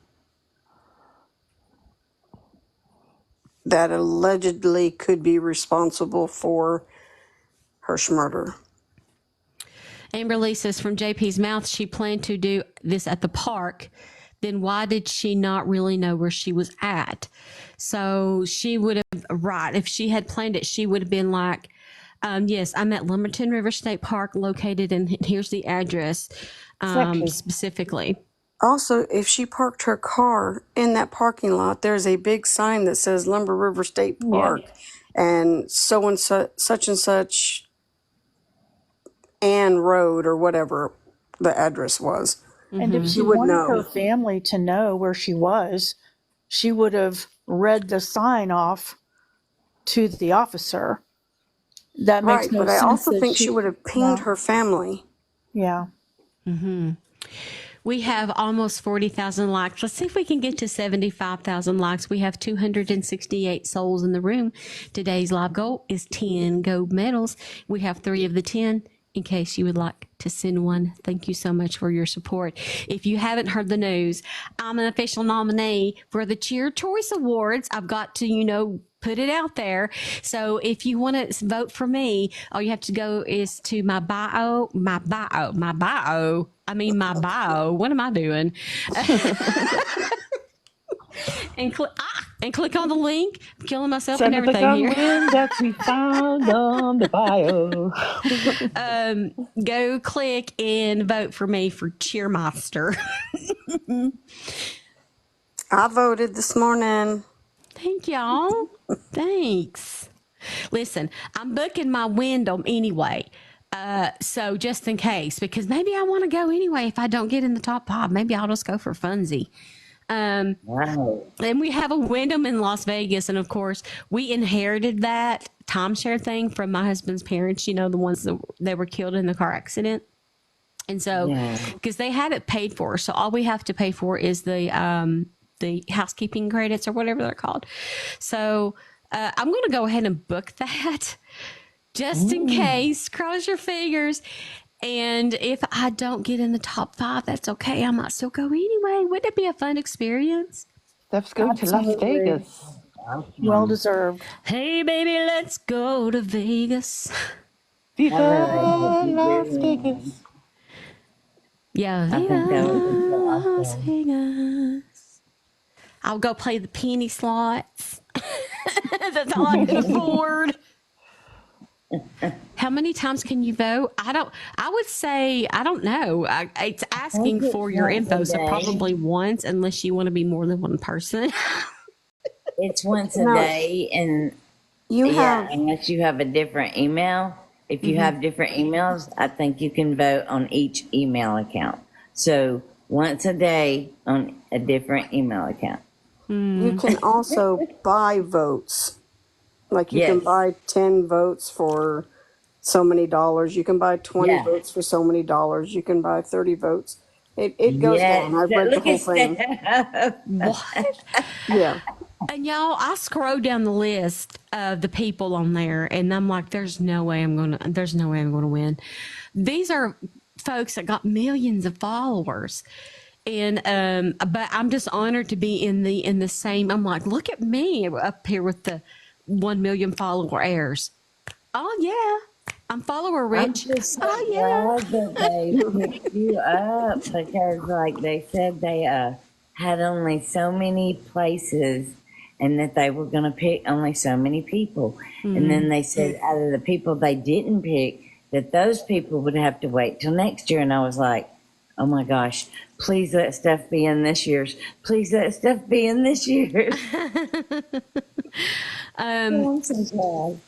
that allegedly could be responsible for her murder. Amberly says, from JP's mouth, she planned to do this at the park. Then why did she not really know where she was at? So she would have have, right, if she had planned it, she would have been like, yes, I'm at Lumberton River State Park located, and here's the address specifically. Also, if she parked her car in that parking lot, there's a big sign that says Lumber River State Park and such and such Ann Road or whatever the address was. And if she wanted her family to know where she was, she would have read the sign off to the officer. That makes no but sense. I also think she she would have pinged her family. Yeah. We have almost 40,000 likes. Let's see if we can get to 75,000 likes. We have 268 souls in the room. Today's live goal is 10 gold medals. We have 3 of the 10 in case you would like to send one. Thank you so much for your support. If you haven't heard the news, I'm an official nominee for the Cheer Choice Awards. I've got to, put it out there. So if you want to vote for me, all you have to go is to my bio. What am I doing? and click on the link. I'm killing myself and everything here. That we found on the bio. Go click and vote for me for Cheermaster. I voted this morning. Thank y'all. Thanks. Listen, I'm booking my Wyndham anyway. So just in case, because maybe I want to go anyway. If I don't get in the top 5, maybe I'll just go for funsie. Wow. And we have a Wyndham in Las Vegas. And of course, we inherited that timeshare thing from my husband's parents, the ones that were killed in the car accident. And so, because they had it paid for. So all we have to pay for is the housekeeping credits or whatever they're called. So I'm going to go ahead and book that just in case. Cross your fingers. And if I don't get in the top 5, that's okay. I might still go anyway. Wouldn't it be a fun experience? Steph's going to Las Vegas. Well deserved. Hey, baby, let's go to Vegas. Viva Las Vegas. Yeah, Viva Las Vegas. I'll go play the penny slots. That's all I can afford. How many times can you vote? I would say, I don't know. It's asking for your info, so probably once, unless you want to be more than one person. It's once a day, and unless you have a different email. If you have different emails, I think you can vote on each email account. So once a day on a different email account. You can also buy votes. Like you can buy 10 votes for so many dollars. You can buy 20 votes for so many dollars. You can buy 30 votes. It goes down. I've read the whole thing. What? Yeah. And y'all, I scroll down the list of the people on there, and I'm like, there's no way I'm gonna win. These are folks that got millions of followers. And but I'm just honored to be in the same. I'm like, look at me up here with the 1 million follower heirs. Oh yeah, I'm follower rich. I'm just so glad that they picked you up, because like they said, they had only so many places, and that they were going to pick only so many people. And then they said out of the people they didn't pick, that those people would have to wait till next year. And I was like, oh my gosh, please let Steph be in this year's. Please let Steph be in this year's. I'm so glad.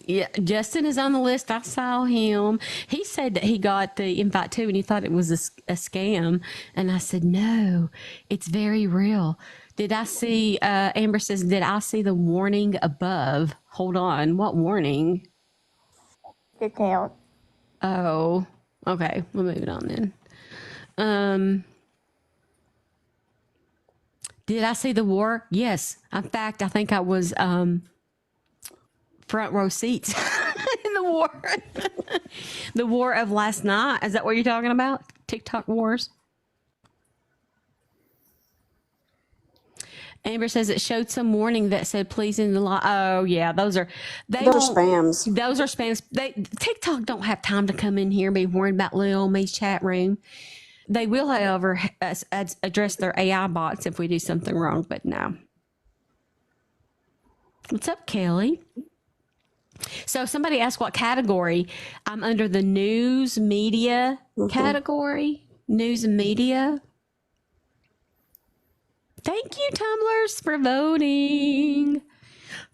Yeah, Justin is on the list. I saw him. He said that he got the invite too, and he thought it was a scam. And I said, no, it's very real. Did I see, Amber says, did I see the warning above? Hold on. What warning? Account. Oh, okay. We'll move it on then. Did I see the war? Yes. In fact, I think I was front row seats in the war. The war of last night. Is that what you're talking about? TikTok wars? Amber says it showed some warning that said, please in the line. Oh, yeah. Those are spams. Those are spams. TikTok don't have time to come in here and be worried about little old me's chat room. They will, however, address their AI bots if we do something wrong, but no. What's up, Kelly? So somebody asked what category. I'm under the news media category. News and media. Thank you, Tumblers, for voting.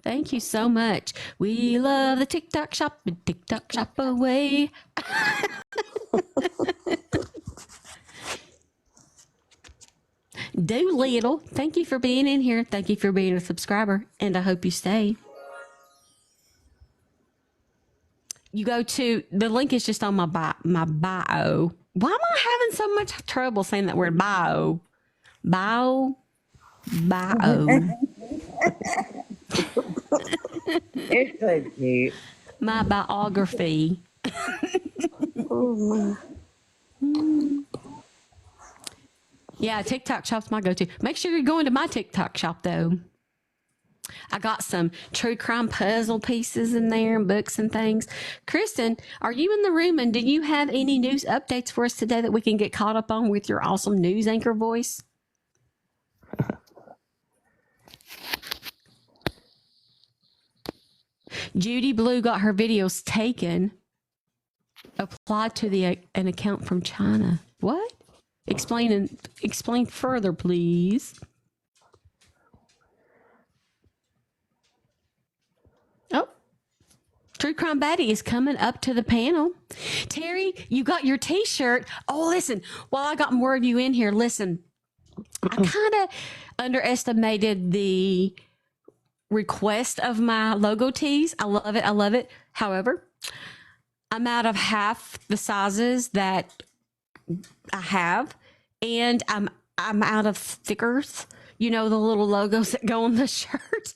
Thank you so much. We love the TikTok shop and TikTok shop away. Doolittle, thank you for being in here. Thank you for being a subscriber, and I hope you stay. You go to the link is just on my bio. Why am I having so much trouble saying that word bio? Bio. You're so cute. My biography. Oh my. Yeah, TikTok shop's my go-to. Make sure you're going to my TikTok shop though. I got some true crime puzzle pieces in there and books and things. Kristen, are you in the room and do you have any news updates for us today that we can get caught up on with your awesome news anchor voice? Judy Blue got her videos taken. Applied to an account from China. What? Explain further, please. Oh, True Crime Baddie is coming up to the panel. Terry, you got your T-shirt. Oh, listen, while I got more of you in here, listen. I kind of underestimated the request of my logo tees. I love it. I love it. However, I'm out of half the sizes that I have, and I'm out of stickers. You know, the little logos that go on the shirt.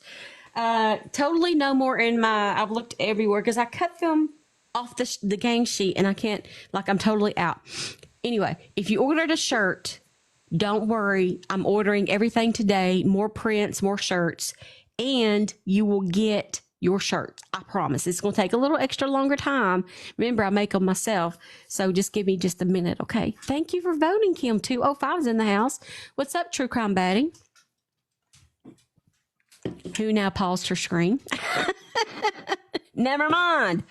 Totally no more in my. I've looked everywhere because I cut them off the gang sheet, and I can't. Like, I'm totally out. Anyway, if you ordered a shirt, don't worry. I'm ordering everything today. More prints, more shirts, and you will get your shirts. I promise. It's going to take a little extra longer time. Remember, I make them myself. So just give me just a minute, okay? Thank you for voting, Kim. 205 is in the house. What's up, True Crime Baddie? Who now paused her screen? Never mind.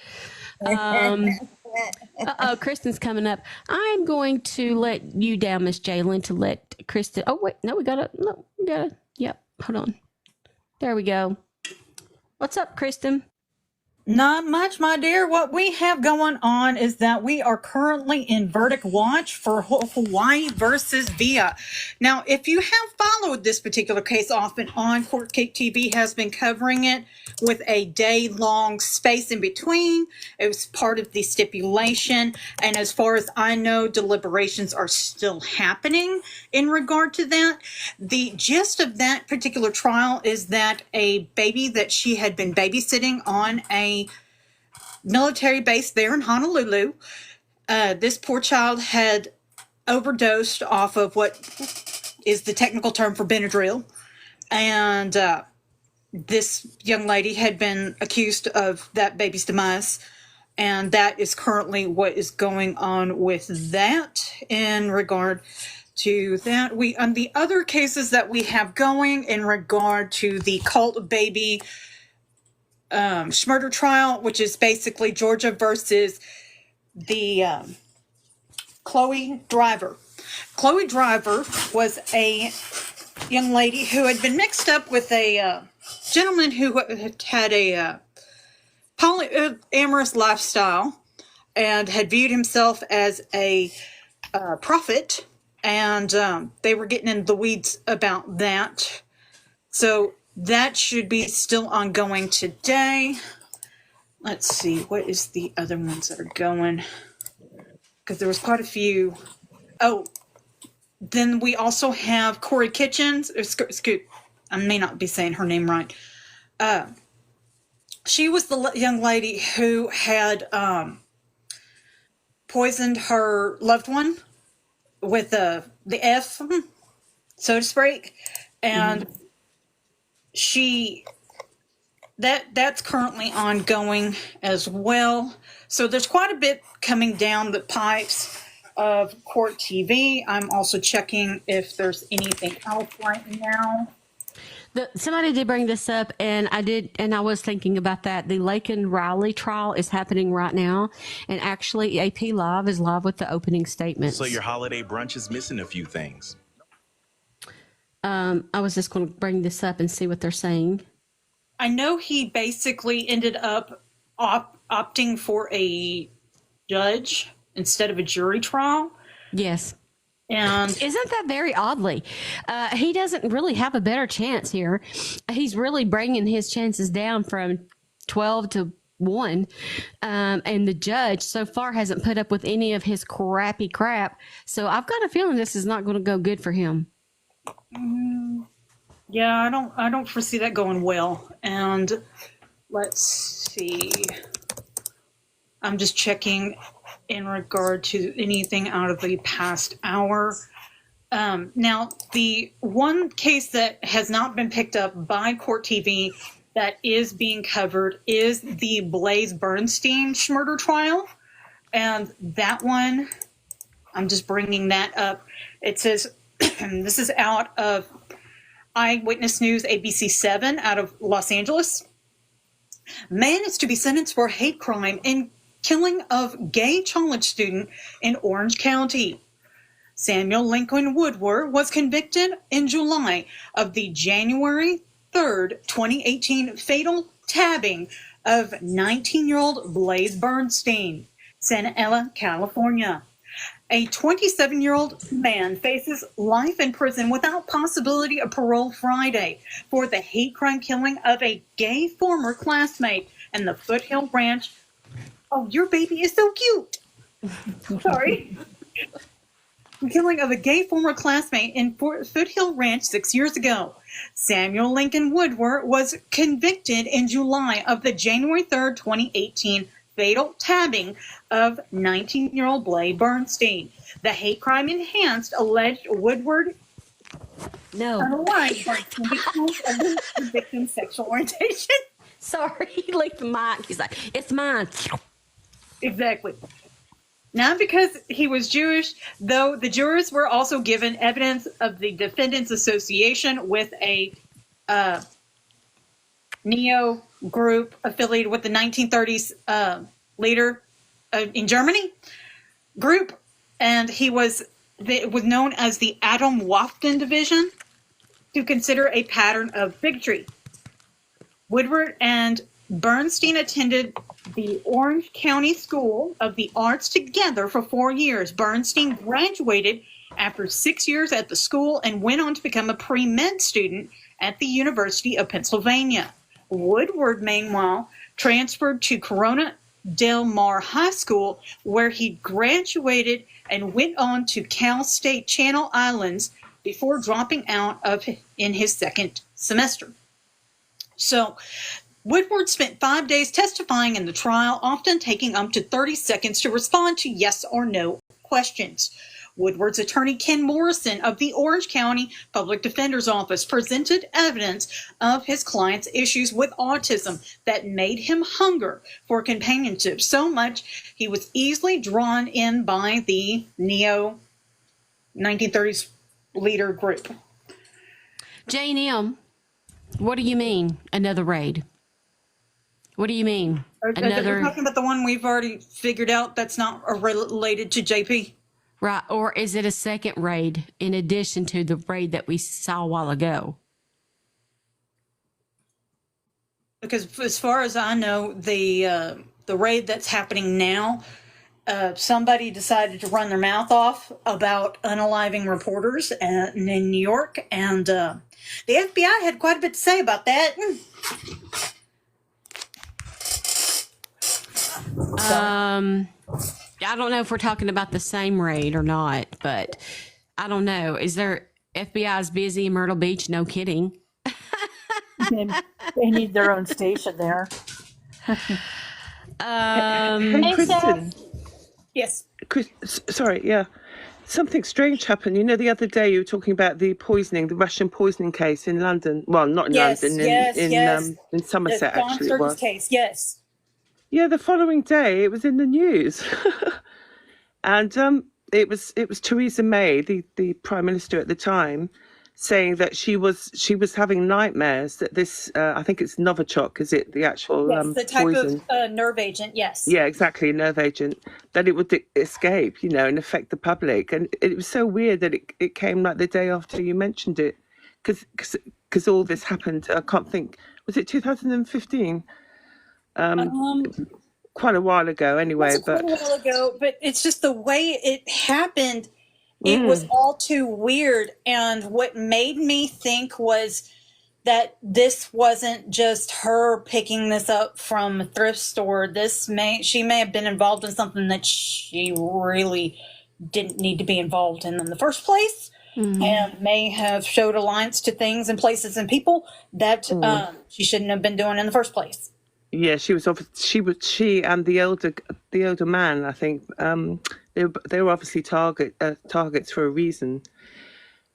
Kristen's coming up. I'm going to let you down, Miss Jalen, to let Kristen. Oh, wait. No, we got to. Yep. Hold on. There we go. What's up, Kristen? Not much, my dear. What we have going on is that we are currently in verdict watch for Hawaii versus Via. Now, if you have followed this particular case off and on, Court Cake TV has been covering it with a day-long space in between. It was part of the stipulation. And as far as I know, deliberations are still happening in regard to that. The gist of that particular trial is that a baby that she had been babysitting on a military base there in Honolulu, this poor child had overdosed off of what is the technical term for Benadryl. And this young lady had been accused of that baby's demise. And that is currently what is going on with that in regard to that. On the other cases that we have going in regard to the cult baby murder trial, which is basically Georgia versus the Chloe Driver. Chloe Driver was a young lady who had been mixed up with a gentleman who had a polyamorous lifestyle and had viewed himself as a prophet, and they were getting in the weeds about that. So that should be still ongoing today. Let's see, what is the other ones that are going? Because there was quite a few. Oh, then we also have Corey Kitchens. I may not be saying her name right. She was the young lady who had poisoned her loved one with the F, so to speak, and that's currently ongoing as well. So there's quite a bit coming down the pipes of Court TV. I'm also checking if there's anything else right now. Somebody did bring this up, and I was thinking about that. The Laken Riley trial is happening right now, and actually, AP Live is live with the opening statements. So your holiday brunch is missing a few things. I was just going to bring this up and see what they're saying. I know he basically ended up opting for a judge instead of a jury trial. Yes. And isn't that very oddly? He doesn't really have a better chance here. He's really bringing his chances down from 12 to 1. And the judge so far hasn't put up with any of his crappy crap. So I've got a feeling this is not going to go good for him. Yeah, I don't foresee that going well. And let's see. I'm just checking in regard to anything out of the past hour. Now, the one case that has not been picked up by Court TV that is being covered is the Blaze Bernstein murder trial. And that one, I'm just bringing that up. It says, this is out of Eyewitness News ABC 7 out of Los Angeles. Man is to be sentenced for hate crime in killing of gay college student in Orange County. Samuel Lincoln Woodward was convicted in July of the January 3rd, 2018 fatal stabbing of 19-year-old Blaze Bernstein, Santa Ana, California. A 27-year-old man faces life in prison without possibility of parole Friday for the hate crime killing of a gay former classmate in the Foothill Ranch. Oh, your baby is so cute. Sorry. Killing of a gay former classmate in Foothill Ranch 6 years ago. Samuel Lincoln Woodward was convicted in July of the January 3rd, 2018 fatal stabbing of 19-year-old Blaze Bernstein. The hate crime enhanced alleged Woodward unaligned Bernstein because of the victim's sexual orientation. Sorry, he licked the mic. He's like, it's mine. Exactly. Not because he was Jewish, though the jurors were also given evidence of the defendant's association with a neo group affiliated with the 1930s leader in Germany group, and it was known as the Adam Waften Division, to consider a pattern of bigotry. Woodward and Bernstein attended the Orange County School of the Arts together for 4 years. Bernstein graduated after 6 years at the school and went on to become a pre-med student at the University of Pennsylvania. Woodward, meanwhile, transferred to Corona Del Mar High School, where he graduated and went on to Cal State Channel Islands before dropping out in his second semester. So, Woodward spent 5 days testifying in the trial, often taking up to 30 seconds to respond to yes or no questions. Woodward's attorney, Ken Morrison of the Orange County Public Defender's Office, presented evidence of his client's issues with autism that made him hunger for companionship so much he was easily drawn in by the neo 1930s leader group. Jane M., what do you mean, another raid? What do you mean? We're talking about the one we've already figured out that's not related to JP. Right. Or is it a second raid in addition to the raid that we saw a while ago? Because as far as I know, the raid that's happening now, somebody decided to run their mouth off about unaliving reporters in New York, and the FBI had quite a bit to say about that. I don't know if we're talking about the same raid or not, but I don't know. Is there FBI's busy in Myrtle Beach? No kidding. They need their own station there. Hey, Kristen. Yes. Sorry, yeah. Something strange happened. You know, the other day you were talking about the Russian poisoning case in London. Well, not in London, in Somerset, the actually. It was. Case, yes. Yeah, the following day it was in the news, and it was Theresa May, the Prime Minister at the time, saying that she was having nightmares that this I think it's Novichok, is it the actual Yes, the type poison? of nerve agent. Yes. Yeah, exactly, nerve agent, that it would escape, and affect the public. And it was so weird that it came like the day after you mentioned it, because all this happened. I can't think. Was it 2015? Quite a while ago, anyway. It was quite a while ago, but it's just the way it happened. It was all too weird. And what made me think was that this wasn't just her picking this up from a thrift store. She may have been involved in something that she really didn't need to be involved in the first place, and may have showed alliance to things and places and people that she shouldn't have been doing in the first place. Yeah, she and the older man, I think, they were obviously targets for a reason.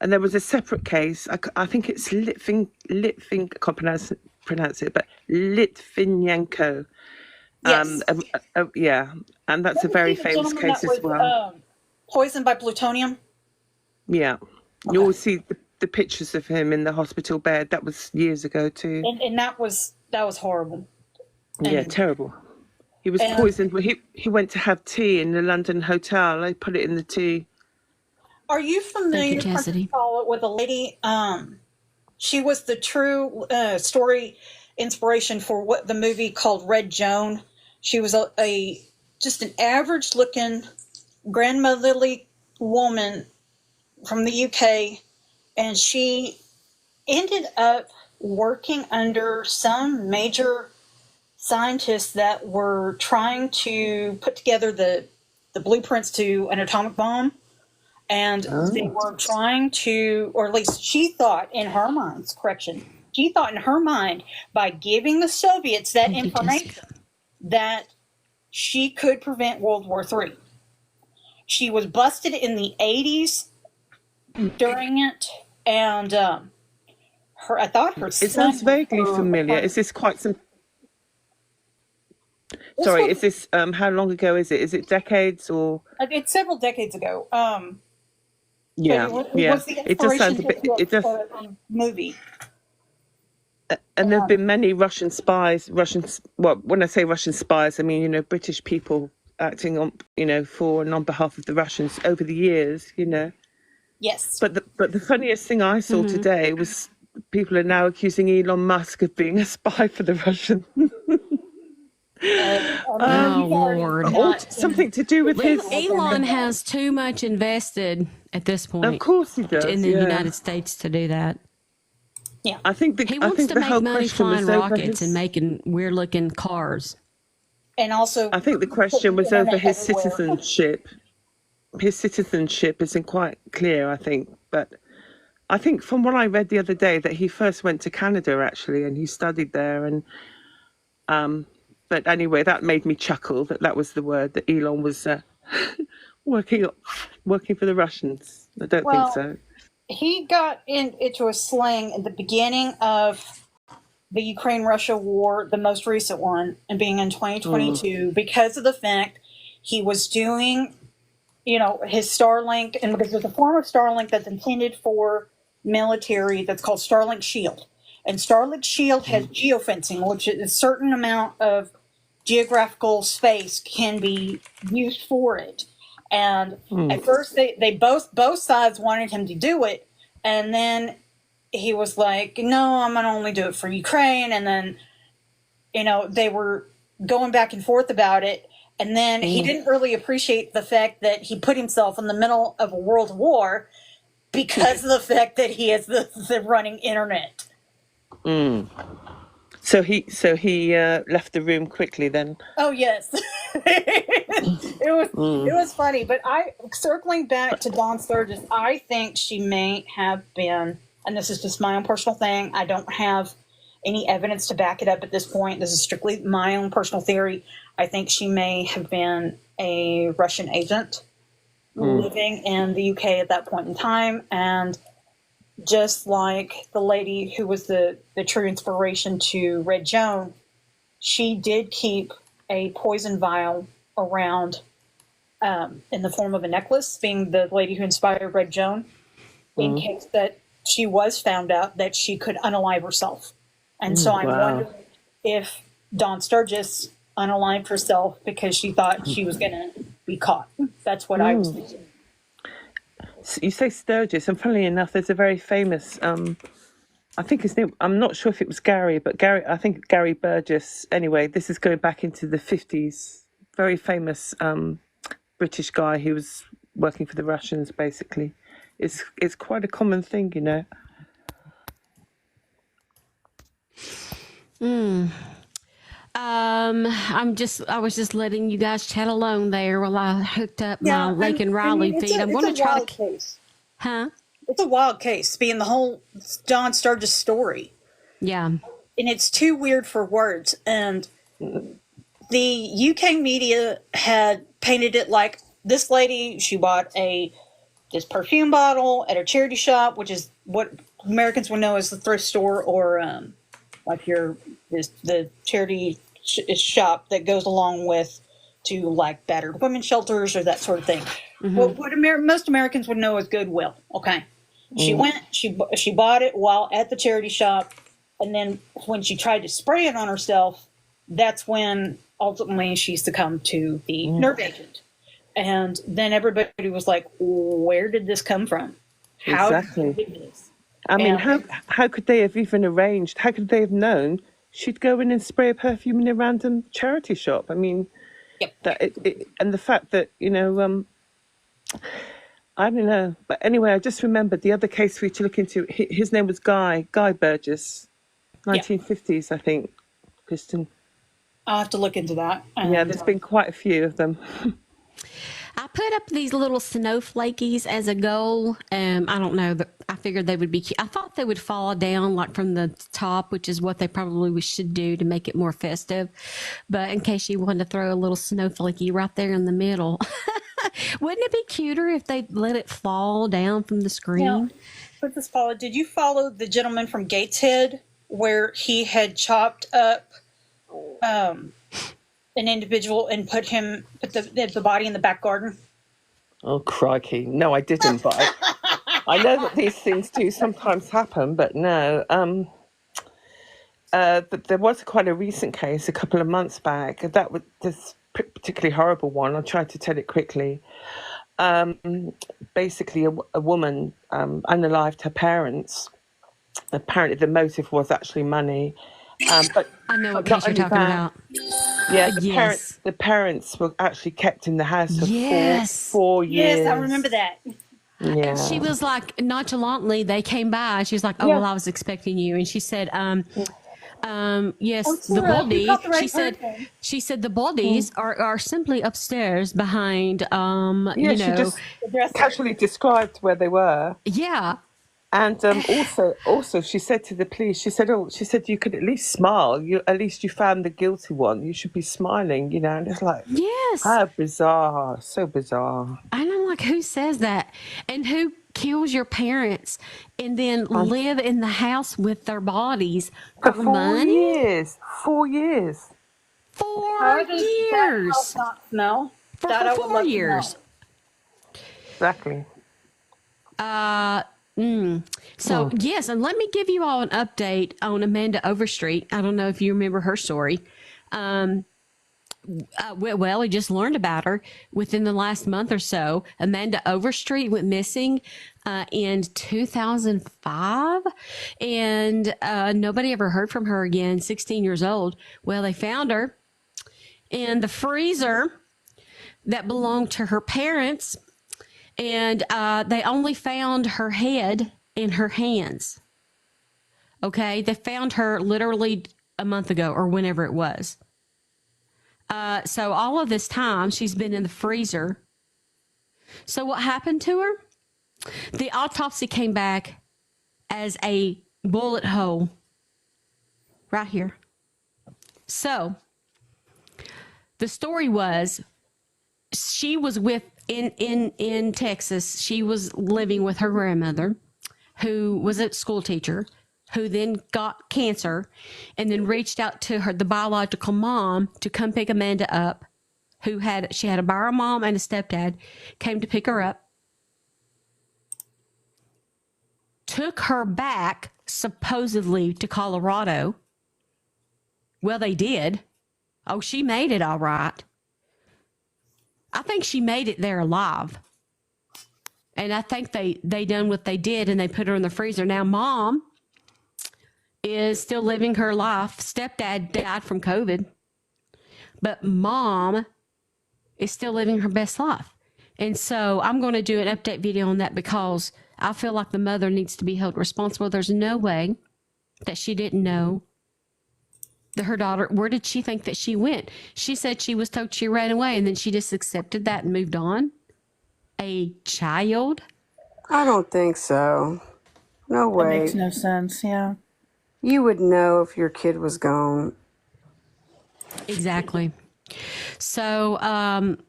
And there was a separate case. I think it's Litvin. I can't pronounce it, but Litvinenko. Yes. Yeah, and that's a very famous case as well. Poisoned by plutonium. Yeah, you always see the pictures of him in the hospital bed. That was years ago too. And that was horrible. Yeah, terrible. He was poisoned. He went to have tea in the London hotel. They put it in the tea. Are you familiar with a lady? She was the true story inspiration for what the movie called Red Joan. She was just an average looking grandmotherly woman from the UK, and she ended up working under some major scientists that were trying to put together the blueprints to an atomic bomb. And they were trying to, or at least she thought in her mind, by giving the Soviets that information, that she could prevent World War III. She was busted in the 80s during it, and I thought her son... It sounds vaguely familiar. Is this quite some... Sorry, is this, how long ago is it? Is it decades or... It's several decades ago. Yeah, it does sound a bit. It does. Movie. And there have been many Russian spies. Well, when I say Russian spies, I mean British people acting on for and on behalf of the Russians over the years. Yes. But the funniest thing I saw today was people are now accusing Elon Musk of being a spy for the Russians. Lord. Something to do with his... Elon has too much invested at this point. Of course he does. In the United States to do that. Yeah. I think he wants to make money flying rockets and making weird looking cars. And also... I think the question was over his citizenship. His citizenship isn't quite clear, I think. But I think from what I read the other day that he first went to Canada, actually, and he studied there. And but anyway, that made me chuckle that was the word, that Elon was working for the Russians. I don't think so. He got into a sling at the beginning of the Ukraine-Russia war, the most recent one, and being in 2022, because of the fact he was doing, his Starlink, and because there's a form of Starlink that's intended for military that's called Starlink Shield. And Starlink Shield has geofencing, which is a certain amount of geographical space can be used for it. And at first they both sides wanted him to do it, and then he was like, no, I'm gonna only do it for Ukraine. And then they were going back and forth about it, and then he didn't really appreciate the fact that he put himself in the middle of a world war because of the fact that he has the running internet. So he left the room quickly then. Oh yes. It was funny, but circling back to Dawn Sturgis, I think she may have been, and this is just my own personal thing, I don't have any evidence to back it up at this point, this is strictly my own personal theory. I think she may have been a Russian agent living in the UK at that point in time, and just like the lady who was the true inspiration to Red Joan, she did keep a poison vial around in the form of a necklace, being the lady who inspired Red Joan, in case that she was found out that she could unalive herself. And so I'm wondering if Dawn Sturgis unalived herself because she thought she was going to be caught. That's what I was thinking. You say Sturgis, and funnily enough, there's a very famous, I think his name, I'm not sure if it was Gary, but I think Gary Burgess. Anyway, this is going back into the 50s. Very famous British guy who was working for the Russians, basically. It's quite a common thing, you know. I was just letting you guys chat alone there while I hooked up my Lake and Riley feed. I'm going to try to. Case. Huh? It's a wild case, being the whole Dawn Sturgis story. Yeah. And it's too weird for words. And the UK media had painted it like this lady, she bought this perfume bottle at a charity shop, which is what Americans would know as the thrift store, or like the charity shop that goes along with to like battered women's shelters or that sort of thing. What most Americans would know as Goodwill. Okay. She went, she bought it while at the charity shop, and then when she tried to spray it on herself, that's when ultimately she succumbed to the nerve agent. And then everybody was like, where did this come from? How Exactly. did you do this? I mean, how could they have even arranged? How could they have known she'd go in and spray a perfume in a random charity shop? I mean, and the fact that, you know, I don't know. But anyway, I just remembered the other case for you to look into. His name was Guy Burgess, 1950s, I think, Kristen. I'll have to look into that. Yeah, there's been quite a few of them. I put up these little snowflakies as a goal. I don't know. I figured they would be cute. I thought they would fall down like from the top, which is what they probably should do to make it more festive. But in case you wanted to throw a little snowflakey right there in the middle, wouldn't it be cuter if they let it fall down from the screen? Now, put this, Paula, did you follow the gentleman from Gateshead where he had chopped up an individual and put the body in the back garden? Oh, crikey. No, I didn't, but I know that these things do sometimes happen, but no. There was quite a recent case a couple of months back. That was this particularly horrible one. I'll try to tell it quickly. Basically, a woman unalived her parents. Apparently, the motive was actually money. But I know what case you're talking about. Yeah, the parents were actually kept in the house for 4 years. Yes, I remember that. Yeah. And she was like, nonchalantly, they came by. She was like, oh, well, I was expecting you. And she said, yes, the bodies. She said the bodies are simply upstairs behind, she just casually described where they were. Yeah. And also, she said to the police, she said, you could at least smile. At least you found the guilty one. You should be smiling, you know. And it's like, yes, how bizarre, so bizarre. And I'm like, who says that? And who kills your parents and then live in the house with their bodies for 4 money? years. 4 years. 4 years. No, for 4 years. Exactly. So, yes, and let me give you all an update on Amanda Overstreet. I don't know if you remember her story. Well, we just learned about her within the last month or so. Amanda Overstreet went missing in 2005, and nobody ever heard from her again, 16 years old. Well, they found her in the freezer that belonged to her parents, and they only found her head and her hands. Okay, they found her literally a month ago or whenever it was. So all of this time, she's been in the freezer. So what happened to her? The autopsy came back as a bullet hole right here. So the story was she was in Texas. She was living with her grandmother, who was a school teacher, who then got cancer and then reached out to the biological mom to come pick Amanda up, she had a bio mom and a stepdad, came to pick her up, took her back supposedly to Colorado. Well, they did. Oh, she made it all right. I think she made it there alive. And I think they done what they did and they put her in the freezer. Now, mom is still living her life. Stepdad died from COVID. But mom is still living her best life. And so I'm going to do an update video on that because I feel like the mother needs to be held responsible. There's no way that she didn't know that her daughter, where did she think that she went? She said she was told she ran away and then she just accepted that and moved on. A child? I don't think so. No That makes way. no sense. Yeah. You would know if your kid was gone. Exactly. So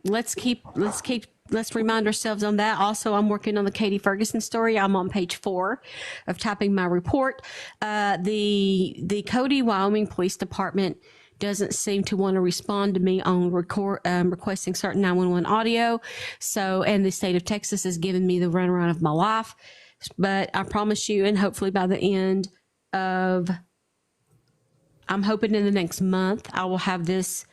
let's remind ourselves on that. Also, I'm working on the Katie Ferguson story. I'm on page 4 of typing my report. The Cody, Wyoming Police Department doesn't seem to want to respond to me on requesting certain 911 audio. So, and the state of Texas has given me the runaround of my life. But I promise you, and hopefully by the end of, I'm hoping in the next month, I will have this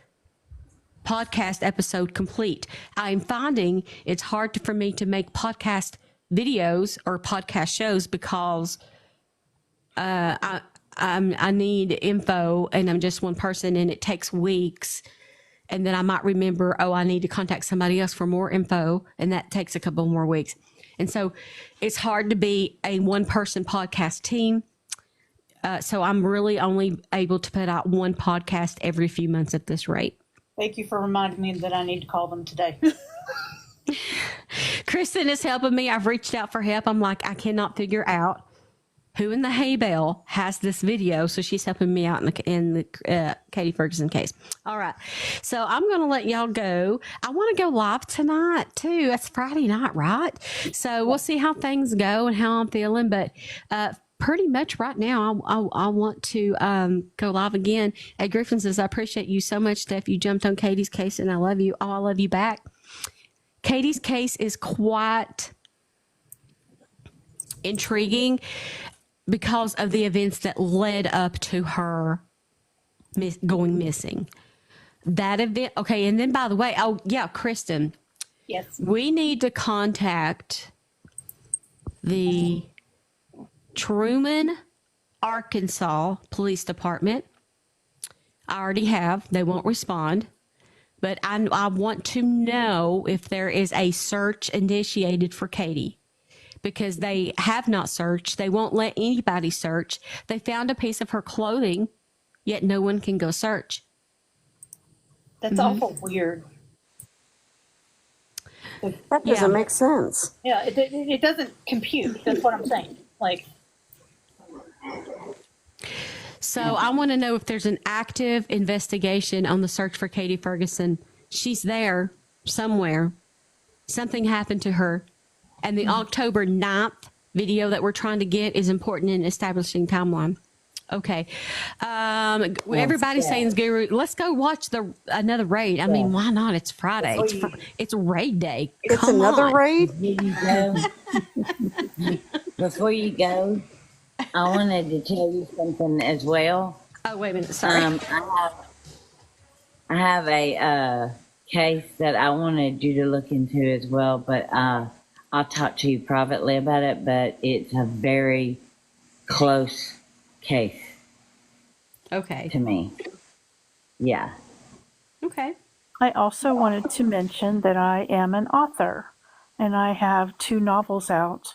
podcast episode complete. I'm finding it's hard for me to make podcast videos or podcast shows because I need info and I'm just one person and it takes weeks. And then I might remember, oh, I need to contact somebody else for more info. And that takes a couple more weeks. And so it's hard to be a one-person podcast team. So I'm really only able to put out one podcast every few months at this rate. Thank you for reminding me that I need to call them today. Kristen is helping me. I've reached out for help. I'm like, I cannot figure out who in the hay bale has this video. So she's helping me out in the Katie Ferguson case. All right. So I'm going to let y'all go. I want to go live tonight too. That's Friday night, right? So we'll see how things go and how I'm feeling. But pretty much right now, I want to go live again. Griffin says, I appreciate you so much, Steph. You jumped on Katie's case and I love you. Oh, I love you back. Katie's case is quite intriguing because of the events that led up to her going missing. That event, okay, and then by the way, oh yeah, Kristen. Yes. We need to contact the Truman, Arkansas Police Department. I already have. They won't respond. But I want to know if there is a search initiated for Katie. Because they have not searched. They won't let anybody search. They found a piece of her clothing, yet no one can go search. That's awful weird. That doesn't make sense. Yeah, it doesn't compute. That's what I'm saying. Like, so I want to know if there's an active investigation on the search for Katie Ferguson. She's there somewhere. Something happened to her. And the October 9th video that we're trying to get is important in establishing timeline. Okay. Everybody's saying, Guru, let's go watch another raid. I mean, why not? It's Friday. It's raid day. It's another raid? Before you go, I wanted to tell you something as well. Oh, wait a minute. Sorry. I have a case that I wanted you to look into as well, but I'll talk to you privately about it, but it's a very close case. Okay. To me. Yeah. Okay. I also wanted to mention that I am an author and I have 2 novels out.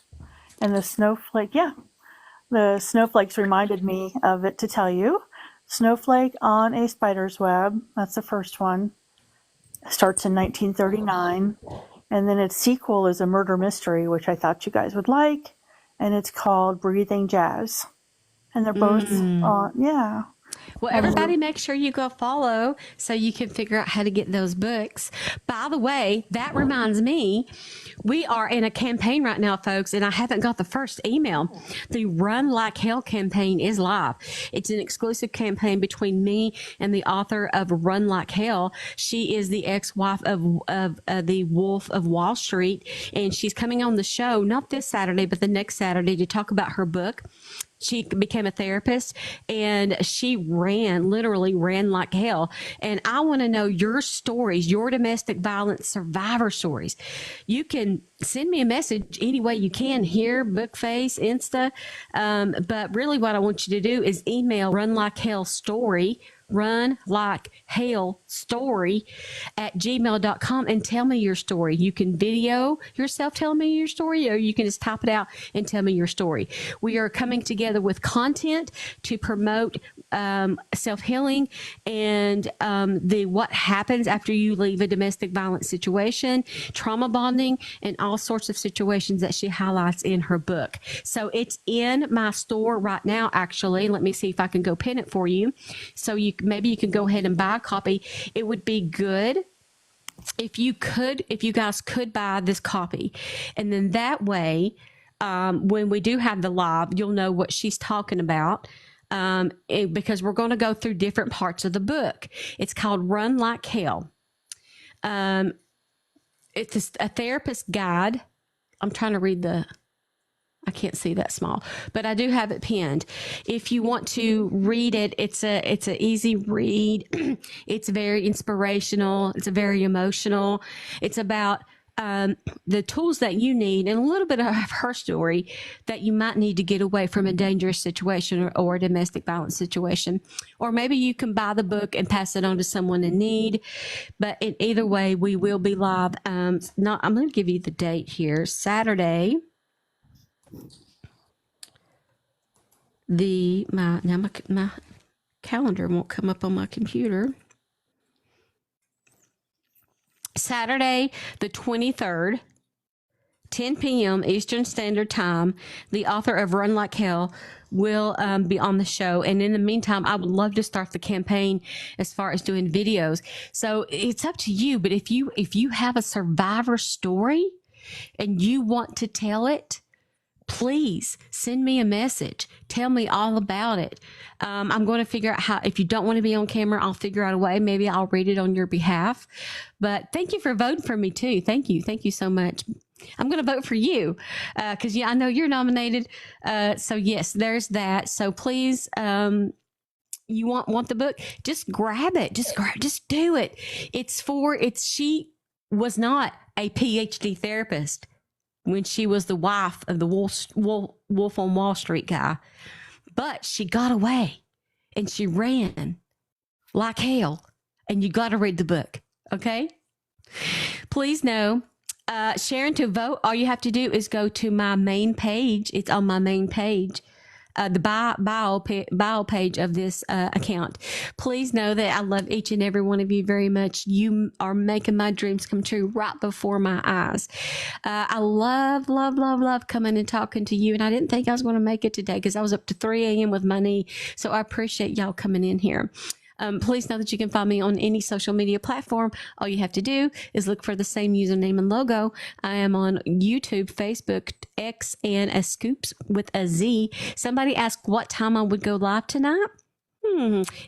And the snowflakes reminded me of it to tell you. Snowflake on a Spider's Web, that's the first one. Starts in 1939. And then its sequel is a murder mystery, which I thought you guys would like. And it's called Breathing Jazz. And they're both, Well, everybody make sure you go follow so you can figure out how to get those books. By the way, that reminds me, we are in a campaign right now, folks, and I haven't got the first email. The Run Like Hell campaign is live. It's an exclusive campaign between me and the author of Run Like Hell. She is the ex-wife of the Wolf of Wall Street, and she's coming on the show, not this Saturday, but the next Saturday to talk about her book. She became a therapist and she literally ran like hell. And I want to know your stories, your domestic violence survivor stories. You can send me a message any way you can here, Bookface, Insta. But really what I want you to do is email Run Like Hell Story runlikehellstory@gmail.com and tell me your story. You can video yourself telling me your story, or you can just type it out and tell me your story. We are coming together with content to promote self-healing and what happens after you leave a domestic violence situation, trauma bonding, and all sorts of situations that she highlights in her book. So it's in my store right now, actually. Let me see if I can go pin it for you. So maybe you can go ahead and buy a copy. It would be good if you guys could buy this copy. And then that way, when we do have the live, you'll know what she's talking about. Because we're going to go through different parts of the book. It's called Run Like Hell. It's a therapist guide. I'm trying to read I can't see that small, but I do have it pinned. If you want to read it, it's an easy read. It's very inspirational. It's very emotional. It's about the tools that you need and a little bit of her story that you might need to get away from a dangerous situation or a domestic violence situation. Or maybe you can buy the book and pass it on to someone in need. But in either way, we will be live. I'm going to give you the date here. Saturday. My calendar won't come up on my computer. Saturday, the 23rd, 10 p.m. Eastern Standard Time. The author of Run Like Hell will be on the show. And in the meantime, I would love to start the campaign as far as doing videos. So it's up to you. But if you have a survivor story and you want to tell it, please send me a message. Tell me all about it. I'm going to figure out how, if you don't want to be on camera, I'll figure out a way. Maybe I'll read it on your behalf. But thank you for voting for me too. Thank you. Thank you so much. I'm going to vote for you because I know you're nominated. So yes, there's that. So please, you want the book, just grab it. Just do it. She was not a PhD therapist when she was the wife of the Wolf on Wall Street guy. But she got away and she ran like hell. And you got to read the book, okay? Please know, Sharon, to vote, all you have to do is go to my main page. It's on my main page. The bio page of this account. Please know that I love each and every one of you very much. You are making my dreams come true right before my eyes. I love coming and talking to you. And I didn't think I was going to make it today because I was up to 3 a.m. with my knee. So I appreciate y'all coming in here. Please know that you can find me on any social media platform. All you have to do is look for the same username and logo. I am on YouTube, Facebook, X, and a Scoops with a Z. Somebody asked what time I would go live tonight.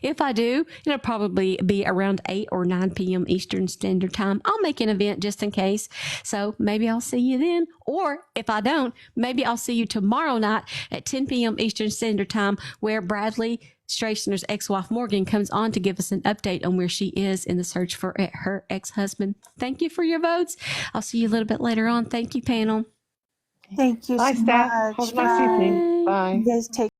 If I do, it'll probably be around 8 or 9 p.m. Eastern Standard Time. I'll make an event just in case. So maybe I'll see you then. Or if I don't, maybe I'll see you tomorrow night at 10 p.m. Eastern Standard Time, where Bradley Strachner's ex-wife Morgan comes on to give us an update on where she is in the search for her ex-husband. Thank you for your votes. I'll see you a little bit later on. Thank you, panel. Thank you Bye, so Steph. much. Have a nice evening. Bye. You guys take